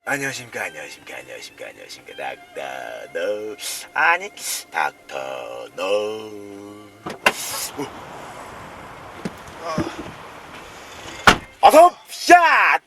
안녕하십니까 닥터 노 아니 닥터 노 어서옵시야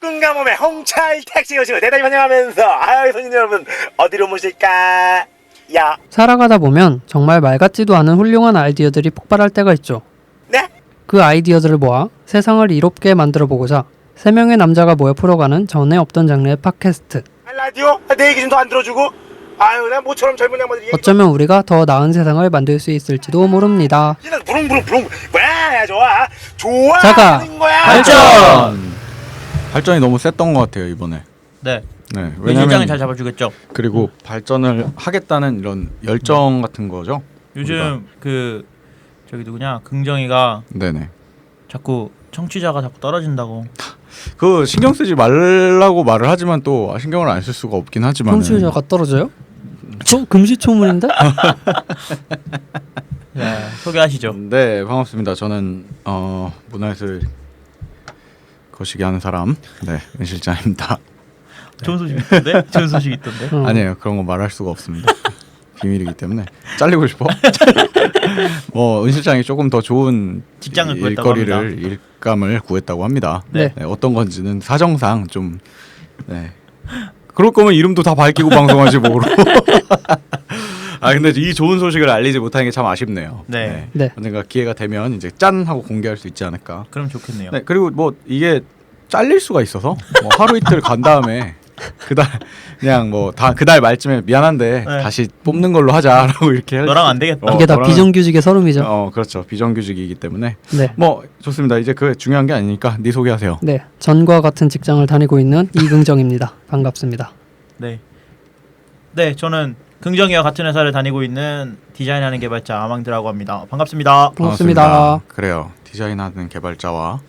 꿍가몸의 홍차일 택시 오시고 대단히 환영하면서 아유 손님 여러분 어디로 모실까 야 살아가다 보면 정말 말 같지도 않은 훌륭한 아이디어들이 폭발할 때가 있죠. 네? 그 아이디어들을 모아 세상을 이롭게 만들어 보고자 3명의 남자가 모여 풀어가는 전에 없던 장르의 팟캐스트. 라디오 내 얘기 좀 더 안 들어주고 아유 나 모처럼 젊은 양반들이 어쩌면 우리가 더 나은 세상을 만들 수 있을지도 모릅니다. 부릉부릉 뭐야 좋아 자가 하는 거야 발전이 너무 셌던 것 같아요 이번에. 네. 네, 왜냐면 잘 잡아주겠죠. 그리고 발전을 하겠다는 이런 열정 같은 거죠. 요즘 우리가. 그 저기 누구냐 긍정이가 네네. 자꾸 청취자가 자꾸 떨어진다고. 그 신경 쓰지 말라고 말을 하지만 또 신경을 안 쓸 수가 없긴 하지만. 청취자가 떨어져요? 금시초문인데? 네, 소개하시죠. 네, 반갑습니다. 저는 문화예술 거시기 하는 사람, 네, 은실장입니다. 좋은 소식 있던데? 좋은 소식 있던데? 아니에요, 그런 거 말할 수가 없습니다. 비밀이기 때문에. 잘리고 싶어? 은실장이 조금 더 좋은 직장을 구했다고 일거리를 일감을 구했다고 합니다. 네. 네, 어떤 건지는 사정상 좀 네. 그럴 거면 이름도 다 밝히고 방송하지 뭐로. 아 근데 이 좋은 소식을 알리지 못하는 게 참 아쉽네요. 네. 네. 언젠가 기회가 되면 이제 짠 하고 공개할 수 있지 않을까. 그럼 좋겠네요. 네, 그리고 뭐 이게 잘릴 수가 있어서 뭐 하루 이틀 간 다음에 그달 그냥 뭐 다 그달 말쯤에 미안한데 네. 다시 뽑는 걸로 하자라고 이렇게 너랑 안 되겠다. 이게 다 저랑은- 비정규직의 서름이죠. 그렇죠. 비정규직이기 때문에 네. 뭐 좋습니다. 이제 그 중요한 게 아니니까 네 소개하세요. 네. 전과 같은 직장을 다니고 있는 이긍정입니다. 반갑습니다. 네. 네, 저는 긍정이와 같은 회사를 다니고 있는 디자인하는 개발자 아망드라고 합니다. 반갑습니다. 반갑습니다. 그래요. 디자인하는 개발자와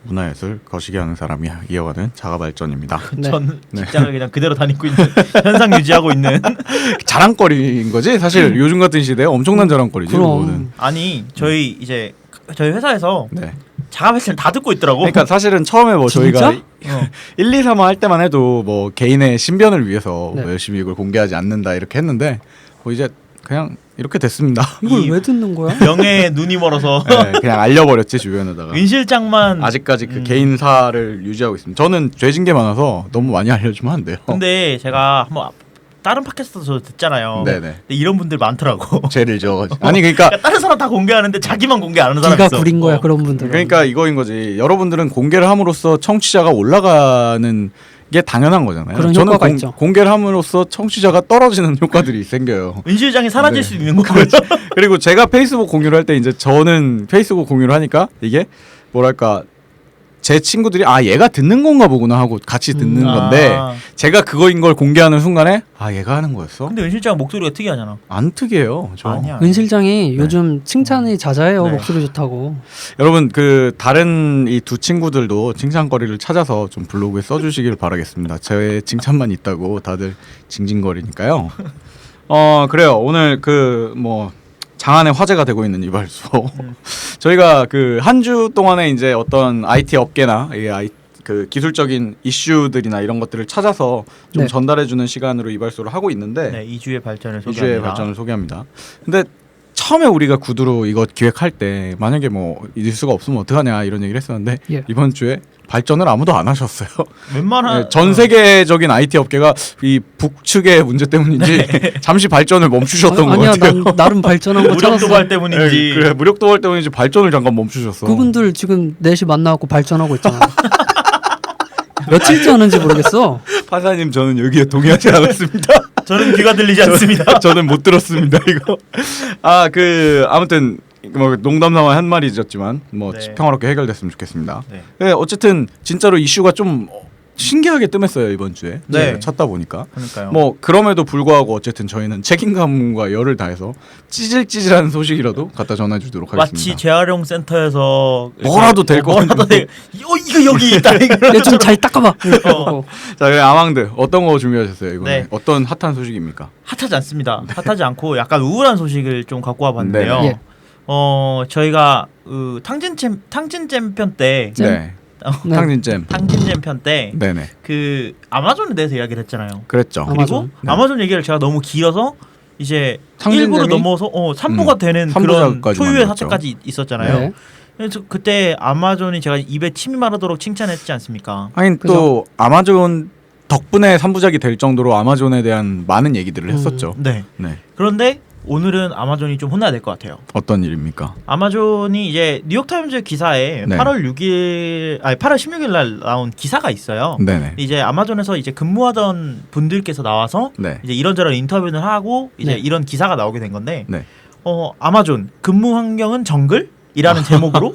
문화예술 거시기 하는 사람이 이어가는 자가발전입니다. 네. 전 네. 직장을 그냥 그대로 다니고 있는 현상 유지하고 있는. 자랑거리인 거지. 사실 요즘 같은 시대에 엄청난 자랑거리지. 그럼. 그거는. 아니 저희 회사에서 네. 자가발전 다 듣고 있더라고. 그러니까 사실은 처음에 뭐 진짜? 저희가 1, 2, 3화 할 때만 해도 뭐 개인의 신변을 위해서 네. 뭐 열심히 이걸 공개하지 않는다 이렇게 했는데 뭐 이제 그냥 이렇게 됐습니다. 이걸 이- 왜 듣는 거야? 명예에 눈이 멀어서 네, 그냥 알려버렸지 주변에다가. 은 실장만. 아직까지 그 개인사를 유지하고 있습니다. 저는 죄진 게 많아서 너무 많이 알려주면 안 돼요. 근데 제가 한번 다른 팟캐스트도 저 듣잖아요. 네네. 근데 이런 분들 많더라고. 죄를 지어가지고. 아니 그러니까 그러니까 다른 사람 다 공개하는데 자기만 공개 안 하는 사람 기가 있어. 구린 거야 그런 분들은. 그러니까 이거인 거지. 여러분들은 공개를 함으로써 청취자가 올라가는 게 당연한 거잖아요. 그런 저는 효과가 있죠. 공개를 함으로써 청취자가 떨어지는 효과들이 생겨요. 은 실장이 사라질 네. 수 있는 거죠. 그리고 제가 페이스북 공유를 할 때 이제 저는 페이스북 공유를 하니까 이게 뭐랄까 제 친구들이 얘가 듣는 건가 보구나 하고 같이 듣는 건데 제가 그거인 걸 공개하는 순간에 얘가 하는 거였어? 근데 은 실장 목소리가 특이하잖아. 안 특이해요. 저. 아니야. 은 실장이 요즘 칭찬이 잦아요. 네. 목소리 좋다고. 여러분 그 다른 이 두 친구들도 칭찬거리를 찾아서 좀 블로그에 써주시길 바라겠습니다. 제 칭찬만 있다고 다들 징징거리니까요. 그래요. 오늘 그 뭐 장안의 화제가 되고 있는 이발소. 저희가 그 한 주 동안에 이제 어떤 IT 업계나 그 기술적인 이슈들이나 이런 것들을 찾아서 좀 네. 전달해주는 시간으로 이발소를 하고 있는데 네, 2주의 발전을 이주의 소개합니다. 발전을 소개합니다. 근데 처음에 우리가 구두로 이거 기획할 때 만약에 뭐 뉴스가 없으면 어떡하냐 이런 얘기를 했었는데 예. 이번 주에 발전을 아무도 안 하셨어요. 웬만한 네, 전 세계적인 IT 업계가 이 북측의 문제 때문인지 잠시 발전을 멈추셨던 것 아니야, 같아요. 난 나름 발전한 거 무력 찾았어. 도발 때문인지. 네, 그래 무력 도발 때문인지 발전을 잠깐 멈추셨어. 그분들 지금 4시 만나갖고 발전하고 있잖아. 며칠째 하는지 모르겠어. 파사님 저는 여기에 동의하지 않았습니다. 저는 귀가 들리지 않습니다. 저는 못 들었습니다 이거. 아무튼 뭐 농담삼아 한 말이었지만 뭐 네. 평화롭게 해결됐으면 좋겠습니다. 네. 네, 어쨌든 진짜로 이슈가 좀 신기하게 뜸했어요 이번 주에. 네. 찾다 보니까. 그러니까요. 뭐 그럼에도 불구하고 어쨌든 저희는 책임감과 열을 다해서 찌질찌질한 소식이라도 갖다 전해주도록 하겠습니다. 마치 재활용 센터에서 뭐라도 될 것 뭐라도 같은데. 이거 여기 있다. 이거 좀 잘 닦아봐. 이러고. 자, 그럼 아망드 어떤 거 준비하셨어요 이번에? 네. 어떤 핫한 소식입니까? 핫하지 않습니다. 핫하지 않고 약간 우울한 소식을 좀 갖고 와봤는데요. 네. 예. 저희가 탕진 챔피언 때 잼? 네. 네. 탕진잼. 탕진잼 편 때 네네. 그 아마존에 대해서 이야기를 했잖아요. 그랬죠. 아마존. 그리고 아마존 얘기를 제가 너무 길어서 이제 탕진잼이 1부로 넘어서 3부가 되는 그런 3부작까지 초유의 만들었죠. 사태까지 있었잖아요. 네. 그래서 그때 아마존이 제가 입에 침이 마르도록 칭찬했지 않습니까? 하긴 또 아마존 덕분에 3부작이 될 정도로 아마존에 대한 많은 얘기들을 했었죠. 네. 네. 그런데 오늘은 아마존이 좀 혼나야 될 것 같아요. 어떤 일입니까? 아마존이 이제 뉴욕타임즈 기사에 네. 8월 16일 날 나온 기사가 있어요. 네네. 이제 아마존에서 이제 근무하던 분들께서 나와서 네. 이제 이런저런 인터뷰를 하고 이제 네. 이런 기사가 나오게 된 건데 네. 아마존 근무 환경은 정글? 이라는 제목으로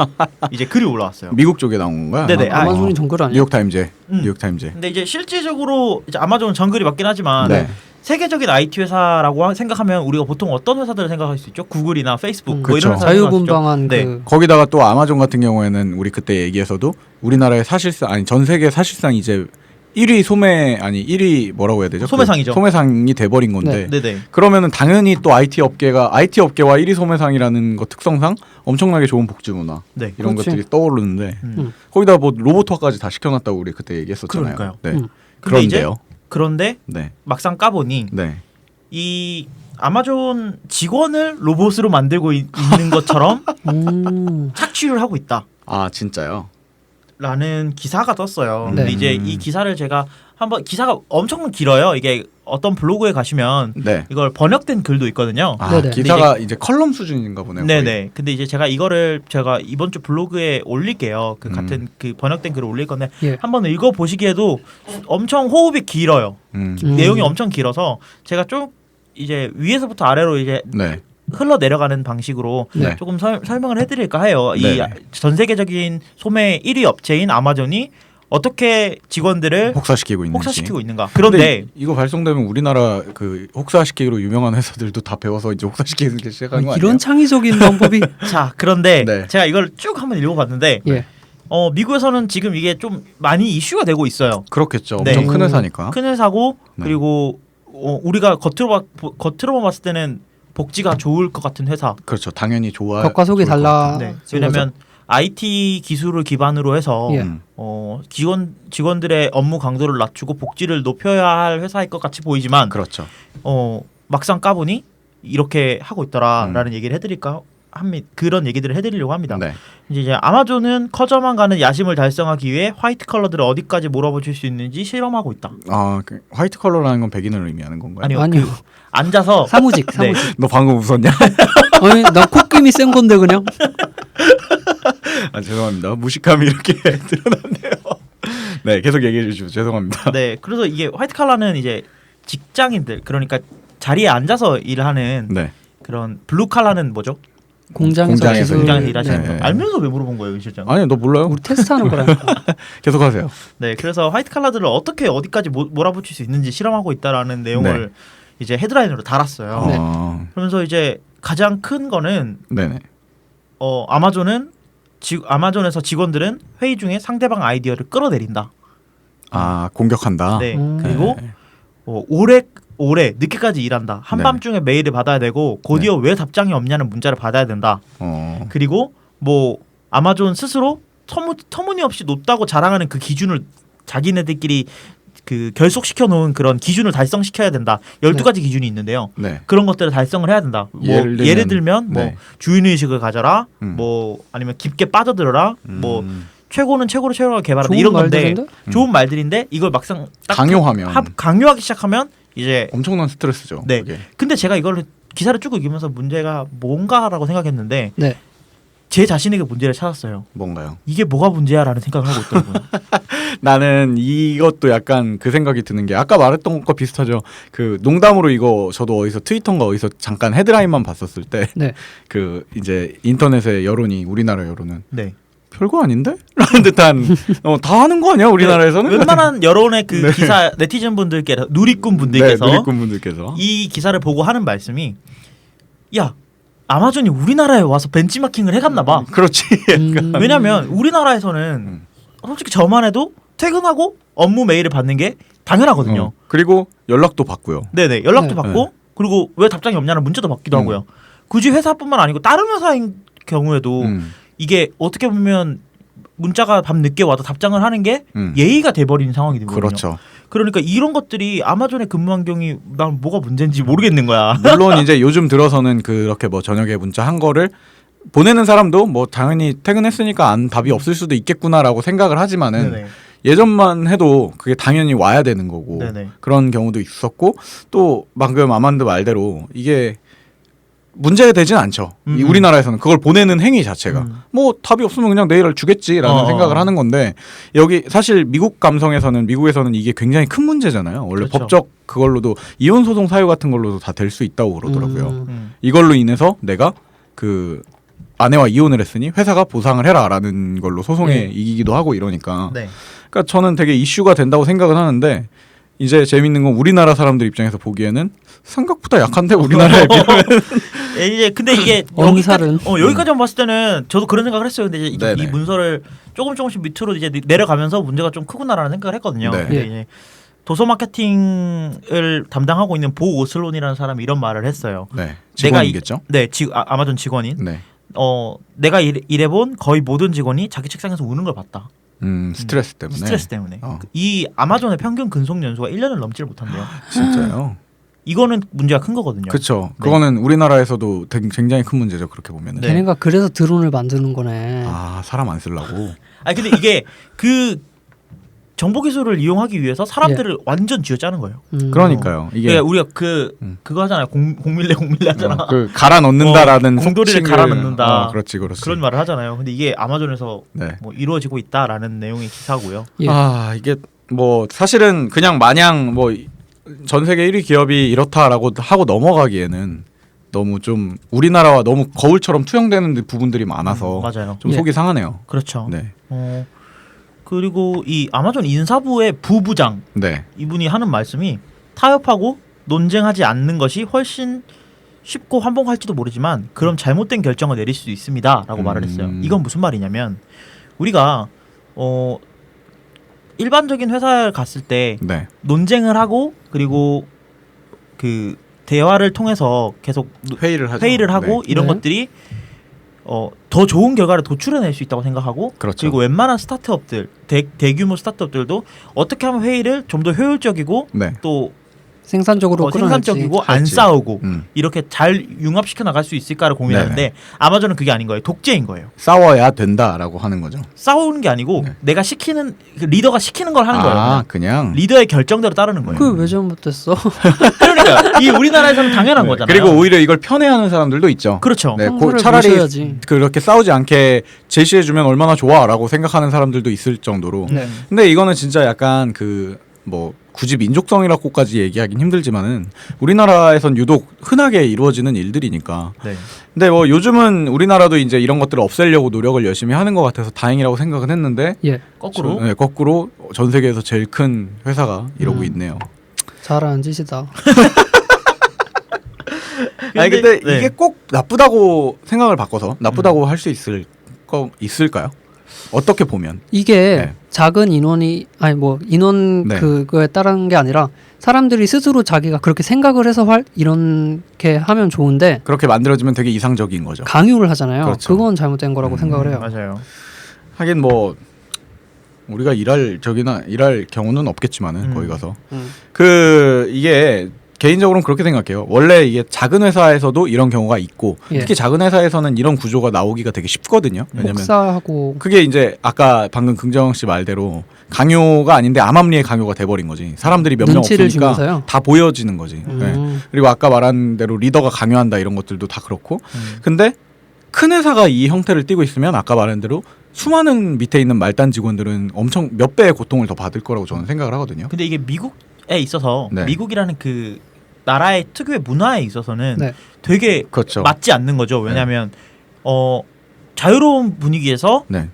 이제 글이 올라왔어요. 미국 쪽에 나온 건가요? 네네. 아마존이 정글 아니야? 뉴욕 타임즈. 음. 뉴욕 타임즈. 근데 이제 실질적으로 이제 아마존은 정글이 맞긴 하지만 네. 세계적인 IT 회사라고 생각하면 우리가 보통 어떤 회사들을 생각할 수 있죠? 구글이나 페이스북 뭐 그렇죠. 이런 회사 자유분방한 네. 그 거기다가 또 아마존 같은 경우에는 우리 그때 얘기에서도 우리나라의 사실상 아니 전 세계 사실상 이제 1위 소매 아니 1위 뭐라고 해야 되죠? 소매상이죠. 소매상이 돼버린 건데 네네. 그러면은 당연히 또 IT 업계와 1위 소매상이라는 거 특성상 엄청나게 좋은 복지 문화 네. 이런 그렇지. 것들이 떠오르는데 음. 거기다 뭐 로봇화까지 다 시켜놨다고 우리 그때 얘기했었잖아요. 그러니까요. 네. 음. 근데 이제 그런데요. 그런데 네. 막상 까보니 네. 이 아마존 직원을 로봇으로 만들고 있는 것처럼 착취를 하고 있다. 아 진짜요? 라는 기사가 떴어요. 네. 근데 이제 이 기사를 제가 한번 기사가 엄청 길어요. 이게 어떤 블로그에 가시면 네. 이걸 번역된 글도 있거든요. 아 네네. 기사가 이제 컬럼 수준인가 보네요. 거의. 네네. 근데 이제 제가 이거를 제가 이번 주 블로그에 올릴게요. 그 같은 그 번역된 글을 올릴 건데 예. 한번 읽어 보시기에도 엄청 호흡이 길어요. 내용이 엄청 길어서 제가 좀 이제 위에서부터 아래로 이제 네. 흘러 내려가는 방식으로 네. 조금 설명을 해드릴까 해요. 이 네. 전 세계적인 소매 1위 업체인 아마존이 어떻게 직원들을 혹사시키고 있는지. 혹사시키고 있는가. 근데 그런데 이거 발송되면 우리나라 그 혹사시키기로 유명한 회사들도 다 배워서 이제 혹사시키기 시작하는 거 아니에요? 이런 창의적인 방법이 자 그런데 네. 제가 이걸 쭉 한번 읽어봤는데 예. 미국에서는 지금 이게 좀 많이 이슈가 되고 있어요. 그렇겠죠. 네. 엄청 큰 회사니까. 큰 회사고 네. 그리고 우리가 겉으로만 봤을 때는 복지가 좋을 것 같은 회사. 그렇죠. 당연히 좋아. 겉과 속이 좋을 것 달라. 같아요. 네. 왜냐하면 IT 기술을 기반으로 해서 예. 직원들의 업무 강도를 낮추고 복지를 높여야 할 회사일 것 같이 보이지만 그렇죠. 막상 까보니 이렇게 하고 있더라라는 얘기를 해드릴까 그런 얘기들을 해드리려고 합니다. 네. 이제 아마존은 커져만 가는 야심을 달성하기 위해 화이트 컬러들을 어디까지 몰아붙일 수 있는지 실험하고 있다. 아 그 화이트 컬러라는 건 백인을 의미하는 건가요? 아니요. 아니요. 앉아서 사무직. 네. 너 방금 웃었냐? 아니 나 콧김이 센 건데 그냥. 아 죄송합니다. 무식함이 이렇게 드러났네요. 네, 계속 얘기해 주시죠. 죄송합니다. 네, 그래서 이게 화이트 컬러는 이제 직장인들 그러니까 자리에 앉아서 일하는 네. 그런 블루 컬러는 뭐죠? 공장에서 기술. 공장에서 일하시는 네. 분. 알면서 왜 물어본 거예요, 이 실장? 아니 너 몰라요? 우리 테스트하는 거라니까. 계속하세요. 네, 그래서 화이트 컬러들을 어떻게 어디까지 몰아붙일 수 있는지 실험하고 있다라는 내용을 이제 헤드라인으로 달았어요. 네. 그러면서 이제 가장 큰 거는 네네. 아마존에서 직원들은 회의 중에 상대방 아이디어를 끌어내린다. 아 공격한다. 네, 음. 그리고 네. 오래 늦게까지 일한다. 한밤중에 메일을 받아야 되고 곧이어 왜 답장이 없냐는 문자를 받아야 된다. 그리고 뭐 아마존 스스로 터무니없이 높다고 자랑하는 그 기준을 자기네들끼리 그 결속시켜 놓은 그런 기준을 달성시켜야 된다. 12가지 기준이 있는데요. 네. 그런 것들을 달성을 해야 된다. 뭐 예를 들면 뭐 네. 주인 의식을 가져라. 음. 뭐 아니면 깊게 빠져들어라. 뭐 최고는 최고로 개발한다. 좋은 이런 건데 말들인데? 좋은 말들인데 이걸 막상 딱 강요하면 강요하기 시작하면 이제 엄청난 스트레스죠. 네. 그게. 근데 제가 이걸 기사를 쭉 읽으면서 문제가 뭔가라고 생각했는데 네. 제 자신에게 문제를 찾았어요. 뭔가요? 이게 뭐가 문제야라는 생각을 하고 있더라고요. 나는 이것도 약간 그 생각이 드는 게 아까 말했던 것과 비슷하죠. 그 농담으로 이거 저도 어디서 트위터인가 어디서 잠깐 헤드라인만 봤었을 때 네. 그 이제 인터넷의 여론이 우리나라 여론은 네. 별거 아닌데? 라는 듯한 다 하는 거 아니야 우리나라에서는? 웬만한 여론의 그 기사 네티즌 분들께서 누리꾼 분들께서 네, 누리꾼 분들께서 이 기사를 보고 하는 말씀이 야 아마존이 우리나라에 와서 벤치마킹을 해갔나 봐. 그렇지. 왜냐면 우리나라에서는 솔직히 저만 해도 퇴근하고 업무 메일을 받는 게 당연하거든요. 그리고 연락도 받고요. 네네 연락도 네. 받고 그리고 왜 답장이 없냐는 문자도 받기도 하고요. 굳이 회사뿐만 아니고 다른 회사인 경우에도 이게 어떻게 보면 문자가 밤 늦게 와도 답장을 하는 게 예의가 돼버리는 상황이 되거든요. 그렇죠. 그러니까 이런 것들이 아마존의 근무 환경이 난 뭐가 문제인지 모르겠는 거야. 물론 이제 요즘 들어서는 그렇게 뭐 저녁에 문자 한 거를 보내는 사람도 뭐 당연히 퇴근했으니까 답이 없을 수도 있겠구나라고 생각을 하지만은 네네. 예전만 해도 그게 당연히 와야 되는 거고 네네. 그런 경우도 있었고 또 방금 아만드 말대로 이게 문제가 되진 않죠. 이 우리나라에서는 그걸 보내는 행위 자체가 뭐 답이 없으면 그냥 내일 주겠지라는 생각을 하는 건데 여기 사실 미국에서는 이게 굉장히 큰 문제잖아요. 원래 그렇죠. 법적 그걸로도 이혼 소송 사유 같은 걸로도 다 될 수 있다고 그러더라고요. 이걸로 인해서 내가 그 아내와 이혼을 했으니 회사가 보상을 해라라는 걸로 소송에 이기기도 하고 이러니까 네. 그러니까 저는 되게 이슈가 된다고 생각은 하는데 이제 재밌는 건 우리나라 사람들 입장에서 보기에는 생각보다 약한데 우리나라에 비하면 이제 근데 이게 엄살은. 여기까지만 봤을 때는 저도 그런 생각을 했어요. 근데 이제 네네. 이 문서를 조금씩 밑으로 이제 내려가면서 문제가 좀 크구나라는 생각을 했거든요. 네. 근데 이제 도서 마케팅을 담당하고 있는 보 오슬론이라는 사람이 이런 말을 했어요. 네, 직원이겠죠? 아마존 직원인. 네. 내가 일해본 거의 모든 직원이 자기 책상에서 우는 걸 봤다. 스트레스 때문에. 스트레스 때문에. 이 아마존의 평균 근속 연수가 1년을 넘지를 못한대요. 진짜요? 이거는 문제가 큰 거거든요. 그렇죠. 네. 그거는 우리나라에서도 굉장히 큰 문제죠. 그렇게 보면은. 네. 걔네가 그래서 드론을 만드는 거네. 아 사람 안 쓰려고. 아니 근데 이게 그 정보 기술을 이용하기 위해서 사람들을 완전 쥐어짜는 거예요. 그러니까요. 이게 그러니까 우리가 그거 하잖아요. 공밀레 하잖아. 그 갈아 넣는다라는 공돌이를 갈아 넣는다. 그렇지. 그런 말을 하잖아요. 근데 이게 아마존에서 네. 뭐 이루어지고 있다라는 내용의 기사고요. 예. 아 이게 뭐 사실은 그냥 마냥 뭐 전 세계 1위 기업이 이렇다라고 하고 넘어가기에는 너무 좀 우리나라와 너무 거울처럼 투영되는 부분들이 많아서 맞아요. 좀 속이 상하네요. 그렇죠. 네. 그리고 이 아마존 인사부의 부부장 네. 이분이 하는 말씀이 타협하고 논쟁하지 않는 것이 훨씬 쉽고 환봉할지도 모르지만 그럼 잘못된 결정을 내릴 수도 있습니다라고 말을 했어요. 이건 무슨 말이냐면 우리가 일반적인 회사에 갔을 때 네. 논쟁을 하고 그리고 그 대화를 통해서 계속 회의를 하고 네. 이런 네. 것들이 더 좋은 결과를 도출해낼 수 있다고 생각하고 그렇죠. 그리고 웬만한 스타트업들 대규모 스타트업들도 어떻게 하면 회의를 좀 더 효율적이고 네. 또 생산적으로 생산적이고 안 그렇지. 싸우고 음. 이렇게 잘 융합시켜 나갈 수 있을까를 고민하는데 네네. 아마존은 그게 아닌 거예요. 독재인 거예요. 싸워야 된다라고 하는 거죠. 싸우는 게 아니고 네. 내가 시키는 그 리더가 시키는 걸 하는 거예요. 그냥. 리더의 결정대로 따르는 거예요. 그 왜 잘못됐어? 그러니까 이 우리나라에서는 당연한 네. 거잖아요. 그리고 오히려 이걸 편애하는 사람들도 있죠. 그렇죠. 네, 평소를 차라리 모셔야지. 그렇게 싸우지 않게 제시해주면 얼마나 좋아라고 생각하는 사람들도 있을 정도로. 네. 근데 이거는 진짜 약간 뭐 굳이 민족성이라고까지 얘기하긴 힘들지만은 우리나라에선 유독 흔하게 이루어지는 일들이니까. 네. 근데 뭐 요즘은 우리나라도 이제 이런 것들을 없애려고 노력을 열심히 하는 것 같아서 다행이라고 생각은 했는데 예. 거꾸로 네, 거꾸로 전 세계에서 제일 큰 회사가 이러고 있네요. 잘하는 짓이다. 아니 근데 네. 이게 꼭 나쁘다고 생각을 바꿔서 나쁘다고 할 수 있을까요? 어떻게 보면 이게 네. 작은 인원이 아니 뭐 인원 네. 그거에 따른 게 아니라 사람들이 스스로 자기가 그렇게 생각을 해서 이렇게 하면 좋은데 그렇게 만들어지면 되게 이상적인 거죠. 강요를 하잖아요. 그렇죠. 그건 잘못된 거라고 생각을 해요. 맞아요. 하긴 뭐 우리가 일할 경우는 없겠지만은 거기 가서 이게 개인적으로는 그렇게 생각해요. 원래 이게 작은 회사에서도 이런 경우가 있고 예. 특히 작은 회사에서는 이런 구조가 나오기가 되게 쉽거든요. 왜냐면 복사하고 그게 이제 아까 방금 긍정 씨 말대로 강요가 아닌데 암암리의 강요가 돼버린 거지. 사람들이 몇 명 눈치를 없으니까 주면서요? 다 보여지는 거지. 네. 그리고 아까 말한 대로 리더가 강요한다 이런 것들도 다 그렇고. 근데 큰 회사가 이 형태를 띠고 있으면 아까 말한 대로 수많은 밑에 있는 말단 직원들은 엄청 몇 배의 고통을 더 받을 거라고 저는 생각을 하거든요. 근데 이게 미국에 있어서 네. 미국이라는 그 나라의 특유의 문화에 있어서는 네. 되게 그렇죠. 맞지 않는 거죠. 왜냐하면 자유로운 분위기에서 네.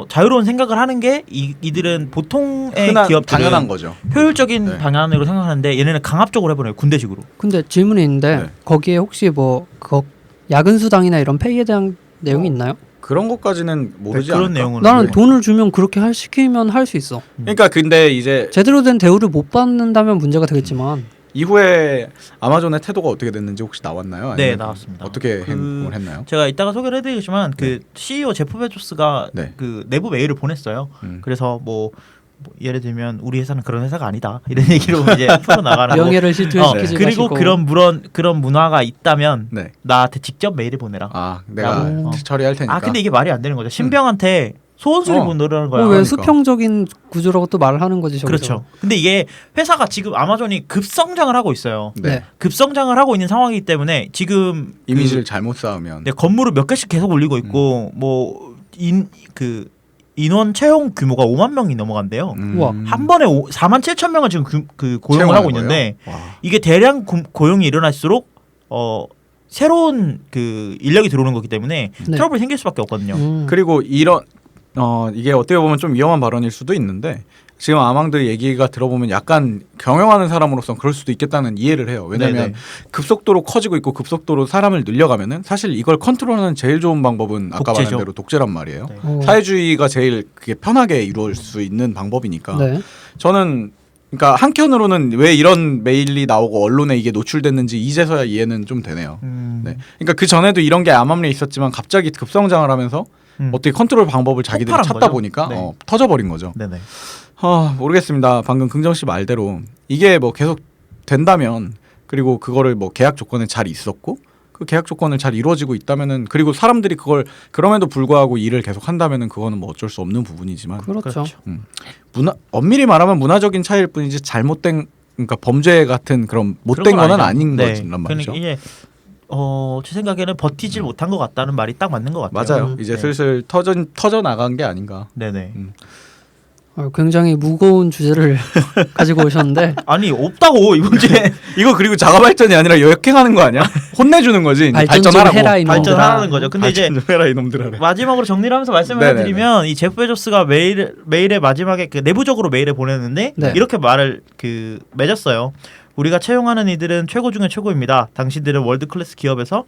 자유로운 생각을 하는 게 이들은 보통의 기업들은 당연한 거죠. 효율적인 네. 방향으로 생각하는데 얘네는 강압적으로 해버려요. 군대식으로. 근데 질문이 있는데 네. 거기에 혹시 뭐 야근 수당이나 이런 페이에 대한 내용이 있나요? 그런 것까지는 모르지 그런 않을까? 내용은 나는 네. 돈을 주면 그렇게 시키면 할 수 있어. 그러니까 근데 이제 제대로 된 대우를 못 받는다면 문제가 되겠지만 이후에 아마존의 태도가 어떻게 됐는지 혹시 나왔나요? 네, 아니면 나왔습니다. 어떻게 행동을 했나요? 제가 이따가 소개를 해드리겠지만 그 CEO 제프 베조스가 네. 그 내부 메일을 보냈어요. 그래서 뭐 예를 들면 우리 회사는 그런 회사가 아니다 이런 얘기로 이제 풀어 나가는 명예를 실추시키지 그리고 마시고. 그런 문화가 있다면 네. 나한테 직접 메일을 보내라. 아, 내가 오. 처리할 테니까. 근데 이게 말이 안 되는 거죠. 신병한테 소원수리 보내라는 거야. 왜 그러니까. 수평적인 구조라고 또 말을 하는 거지 저기서. 그렇죠. 근데 이게 회사가 지금 아마존이 급성장을 하고 있어요. 네. 네. 급성장을 하고 있는 상황이기 때문에 지금 이미지를 잘못 쌓으면 네, 건물을 몇 개씩 계속 올리고 있고 인원 채용 규모가 5만 명이 넘어간대요. 우와. 한 번에 4만 7천 명을 지금 고용을 채용하는 하고 있는데 거예요? 와. 이게 대량 고용이 일어날수록 새로운 그 인력이 들어오는 거기 때문에 네. 트러블이 생길 수밖에 없거든요. 그리고 이런 이게 어떻게 보면 좀 위험한 발언일 수도 있는데 지금 아망드 얘기가 들어보면 약간 경영하는 사람으로서 그럴 수도 있겠다는 이해를 해요. 왜냐하면 네네. 급속도로 커지고 있고 급속도로 사람을 늘려가면은 사실 이걸 컨트롤하는 제일 좋은 방법은 아까 독재죠. 말한 대로 독재란 말이에요. 네. 오. 사회주의가 제일 그게 편하게 이루어질 수 있는 방법이니까 네. 저는 그러니까 한켠으로는 왜 이런 메일이 나오고 언론에 이게 노출됐는지 이제서야 이해는 좀 되네요. 네. 그러니까 그 전에도 이런 게 암암리에 있었지만 갑자기 급성장을 하면서 어떻게 컨트롤 방법을 자기들이 폭발한 찾다 거죠. 보니까 네. 터져버린 거죠. 네네. 모르겠습니다. 방금 긍정 씨 말대로 이게 뭐 계속 된다면 그리고 그거를 뭐 계약 조건에 잘 있었고 그 계약 조건을 잘 이루어지고 있다면은 그리고 사람들이 그걸 그럼에도 불구하고 일을 계속 한다면은 그거는 뭐 어쩔 수 없는 부분이지만 그렇죠. 엄밀히 말하면 문화적인 차이일 뿐이지 잘못된 그러니까 범죄 같은 그런 못된 거는 아닌 거란 말이죠. 그러니까 이게 제 생각에는 버티질 못한 것 같다는 말이 딱 맞는 것 같아요. 맞아요. 이제 네. 슬슬 터져 나간 게 아닌가. 네네. 굉장히 무거운 주제를 가지고 오셨는데 아니 없다고 이 문제. 이거 그리고 자가 발전이 아니라 역행하는 거 아니야? 혼내주는 거지. 이제 발전 좀 발전하라고. 해라 이놈들아. 발전하라는 거죠. 근데 이제 발전 좀 해라 이놈들아. 마지막으로 정리를 하면서 말씀을 네네네. 해드리면 이 제프 베조스가 메일의 마지막에 그 내부적으로 메일을 보냈는데 네. 이렇게 말을 맺었어요. 우리가 채용하는 이들은 최고 중에 최고입니다. 당신들은 월드 클래스 기업에서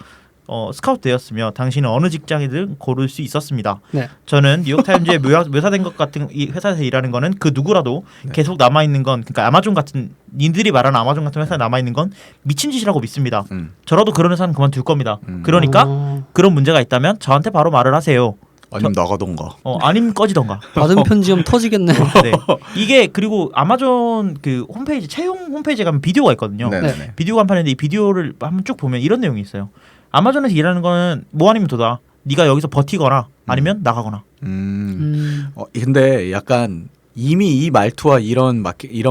스카우트 되었으며 당신은 어느 직장이든 고를 수 있었습니다. 네. 저는 뉴욕타임즈에 묘사된 것 같은 이 회사에서 일하는 거는 그 누구라도 계속 남아있는 건 그러니까 아마존 같은 니들이 말하는 아마존 같은 회사에 남아있는 건 미친 짓이라고 믿습니다. 저라도 그런 회사는 그만둘 겁니다. 그러니까 그런 문제가 있다면 저한테 바로 말을 하세요. 아니면 나가던가. 아니면 꺼지던가. 받은 편지면 터지겠네. 네. 이게 그리고 아마존 그 홈페이지 채용 홈페이지에 가면 비디오가 있거든요. 네네네. 비디오 간판인데 이 비디오를 한번 쭉 보면 이런 내용이 있어요. 아마존에서 일하는 거는 뭐 아니면 도다. 네가 여기서 버티거나 아니면 나가거나. 근데 약간 이미 이 말투와 이런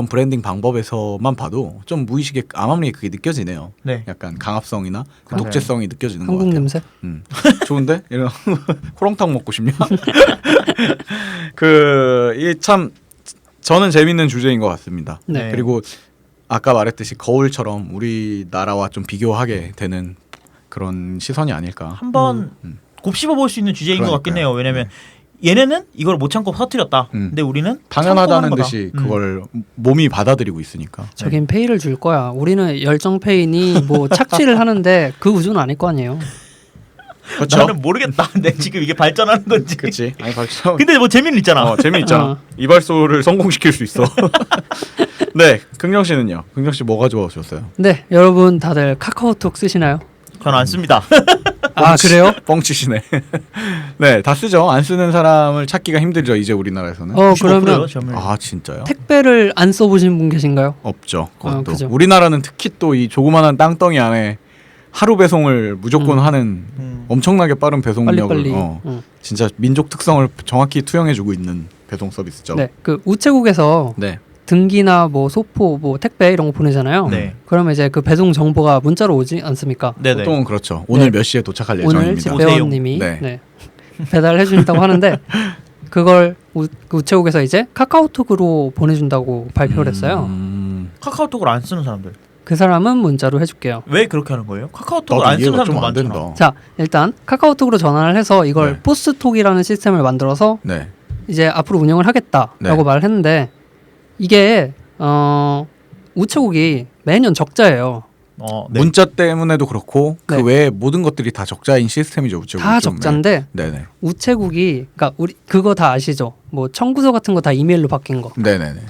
브랜딩 방법에서만 봐도 좀 무의식에 암암리에 그게 느껴지네요. 네. 약간 강압성이나 그 맞아요. 독재성이 느껴지는 것 한국 같아요. 냄새? 좋은데? 이런 호롱탕 먹고 싶냐? 이 참 저는 재밌는 주제인 것 같습니다. 네. 그리고 아까 말했듯이 거울처럼 우리나라와 좀 비교하게 되는 그런 시선이 아닐까. 한번 곱씹어 볼 수 있는 주제인 것 같긴 해요. 왜냐면 얘네는 이걸 못 참고 터뜨렸다. 근데 우리는 당연하다는 참고 하는 듯이 거다. 그걸 몸이 받아들이고 있으니까. 저긴 페이를 줄 거야. 우리는 열정 페이니 뭐 착취를 하는데 그 우주는 아닐 거 아니에요. 그렇죠. 나는 모르겠다. 근데 지금 이게 발전하는 건지. 그렇지. 아니 발전. 근데 뭐 재미는 있잖아. 재미있잖아. 이발소를 성공시킬 수 있어. 네, 긍정 씨는요. 긍정 씨 뭐가 좋아하셨어요? 네, 여러분 다들 카카오톡 쓰시나요? 저는 안 씁니다. 아 그래요? 뻥치시네. 네, 다 쓰죠. 안 쓰는 사람을 찾기가 힘들죠. 이제 우리나라에서는. 그러면 아 진짜요? 택배를 안 써보신 분 계신가요? 없죠. 그것도. 그죠. 우리나라는 특히 또 이 조그마한 땅덩이 안에 하루 배송을 무조건 하는 엄청나게 빠른 배송력을 빨리빨리. 진짜 민족 특성을 정확히 투영해주고 있는 배송 서비스죠. 네, 그 우체국에서 네. 등기나 뭐 소포, 뭐 택배 이런 거 보내잖아요. 네. 그러면 이제 그 배송 정보가 문자로 오지 않습니까? 네네. 보통은 그렇죠. 오늘 네. 몇 시에 도착할 오늘 예정입니다. 집배원님이 네. 네. 배달해 주신다고 하는데 그걸 우체국에서 이제 카카오톡으로 보내준다고 발표를 했어요. 카카오톡을 안 쓰는 사람들. 그 사람은 문자로 해줄게요. 왜 그렇게 하는 거예요? 카카오톡을 나도 안 쓰는 이해가 사람도 좀 안 많잖아. 된다. 자, 일단 카카오톡으로 전환을 해서 이걸 네. 포스톡이라는 시스템을 만들어서 네. 이제 앞으로 운영을 하겠다라고 네. 말을 했는데 이게 우체국이 매년 적자예요. 네. 문자 때문에도 그렇고 네. 그 외에 모든 것들이 다 적자인 시스템이죠. 우체국이 다 좀. 적자인데 네네. 우체국이 그러니까 우리 그거 다 아시죠? 뭐 청구서 같은 거 다 이메일로 바뀐 거. 네네네.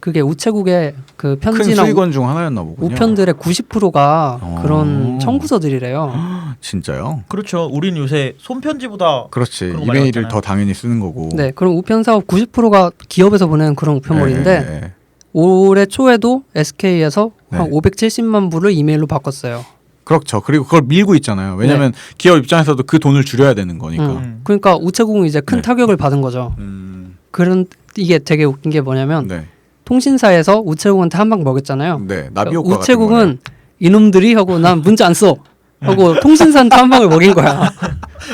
그게 우체국의 그 큰 편지나 수익원 중 하나였나 보군요. 우편들의 90%가 어. 그런 청구서들이래요. 진짜요? 그렇죠. 우린 요새 손편지보다 그렇지. 그런 거 많이 이메일을 받잖아요. 더 당연히 쓰는 거고. 네, 그럼 우편 사업 90%가 기업에서 보내는 그런 우편물인데 네. 올해 초에도 SK에서 한 네. 570만 부를 이메일로 바꿨어요. 그렇죠. 그리고 그걸 밀고 있잖아요. 왜냐하면 기업 입장에서도 그 돈을 줄여야 되는 거니까. 그러니까 우체국은 이제 큰 네. 타격을 받은 거죠. 음, 그런 이게 되게 웃긴 게 뭐냐면 네. 통신사에서 우체국한테 한 방 먹였잖아요. 네. 나비 효과 우체국은 이놈들이 하고 난 문자 안 써. 하고 통신사한테 한 방을 먹인 거야.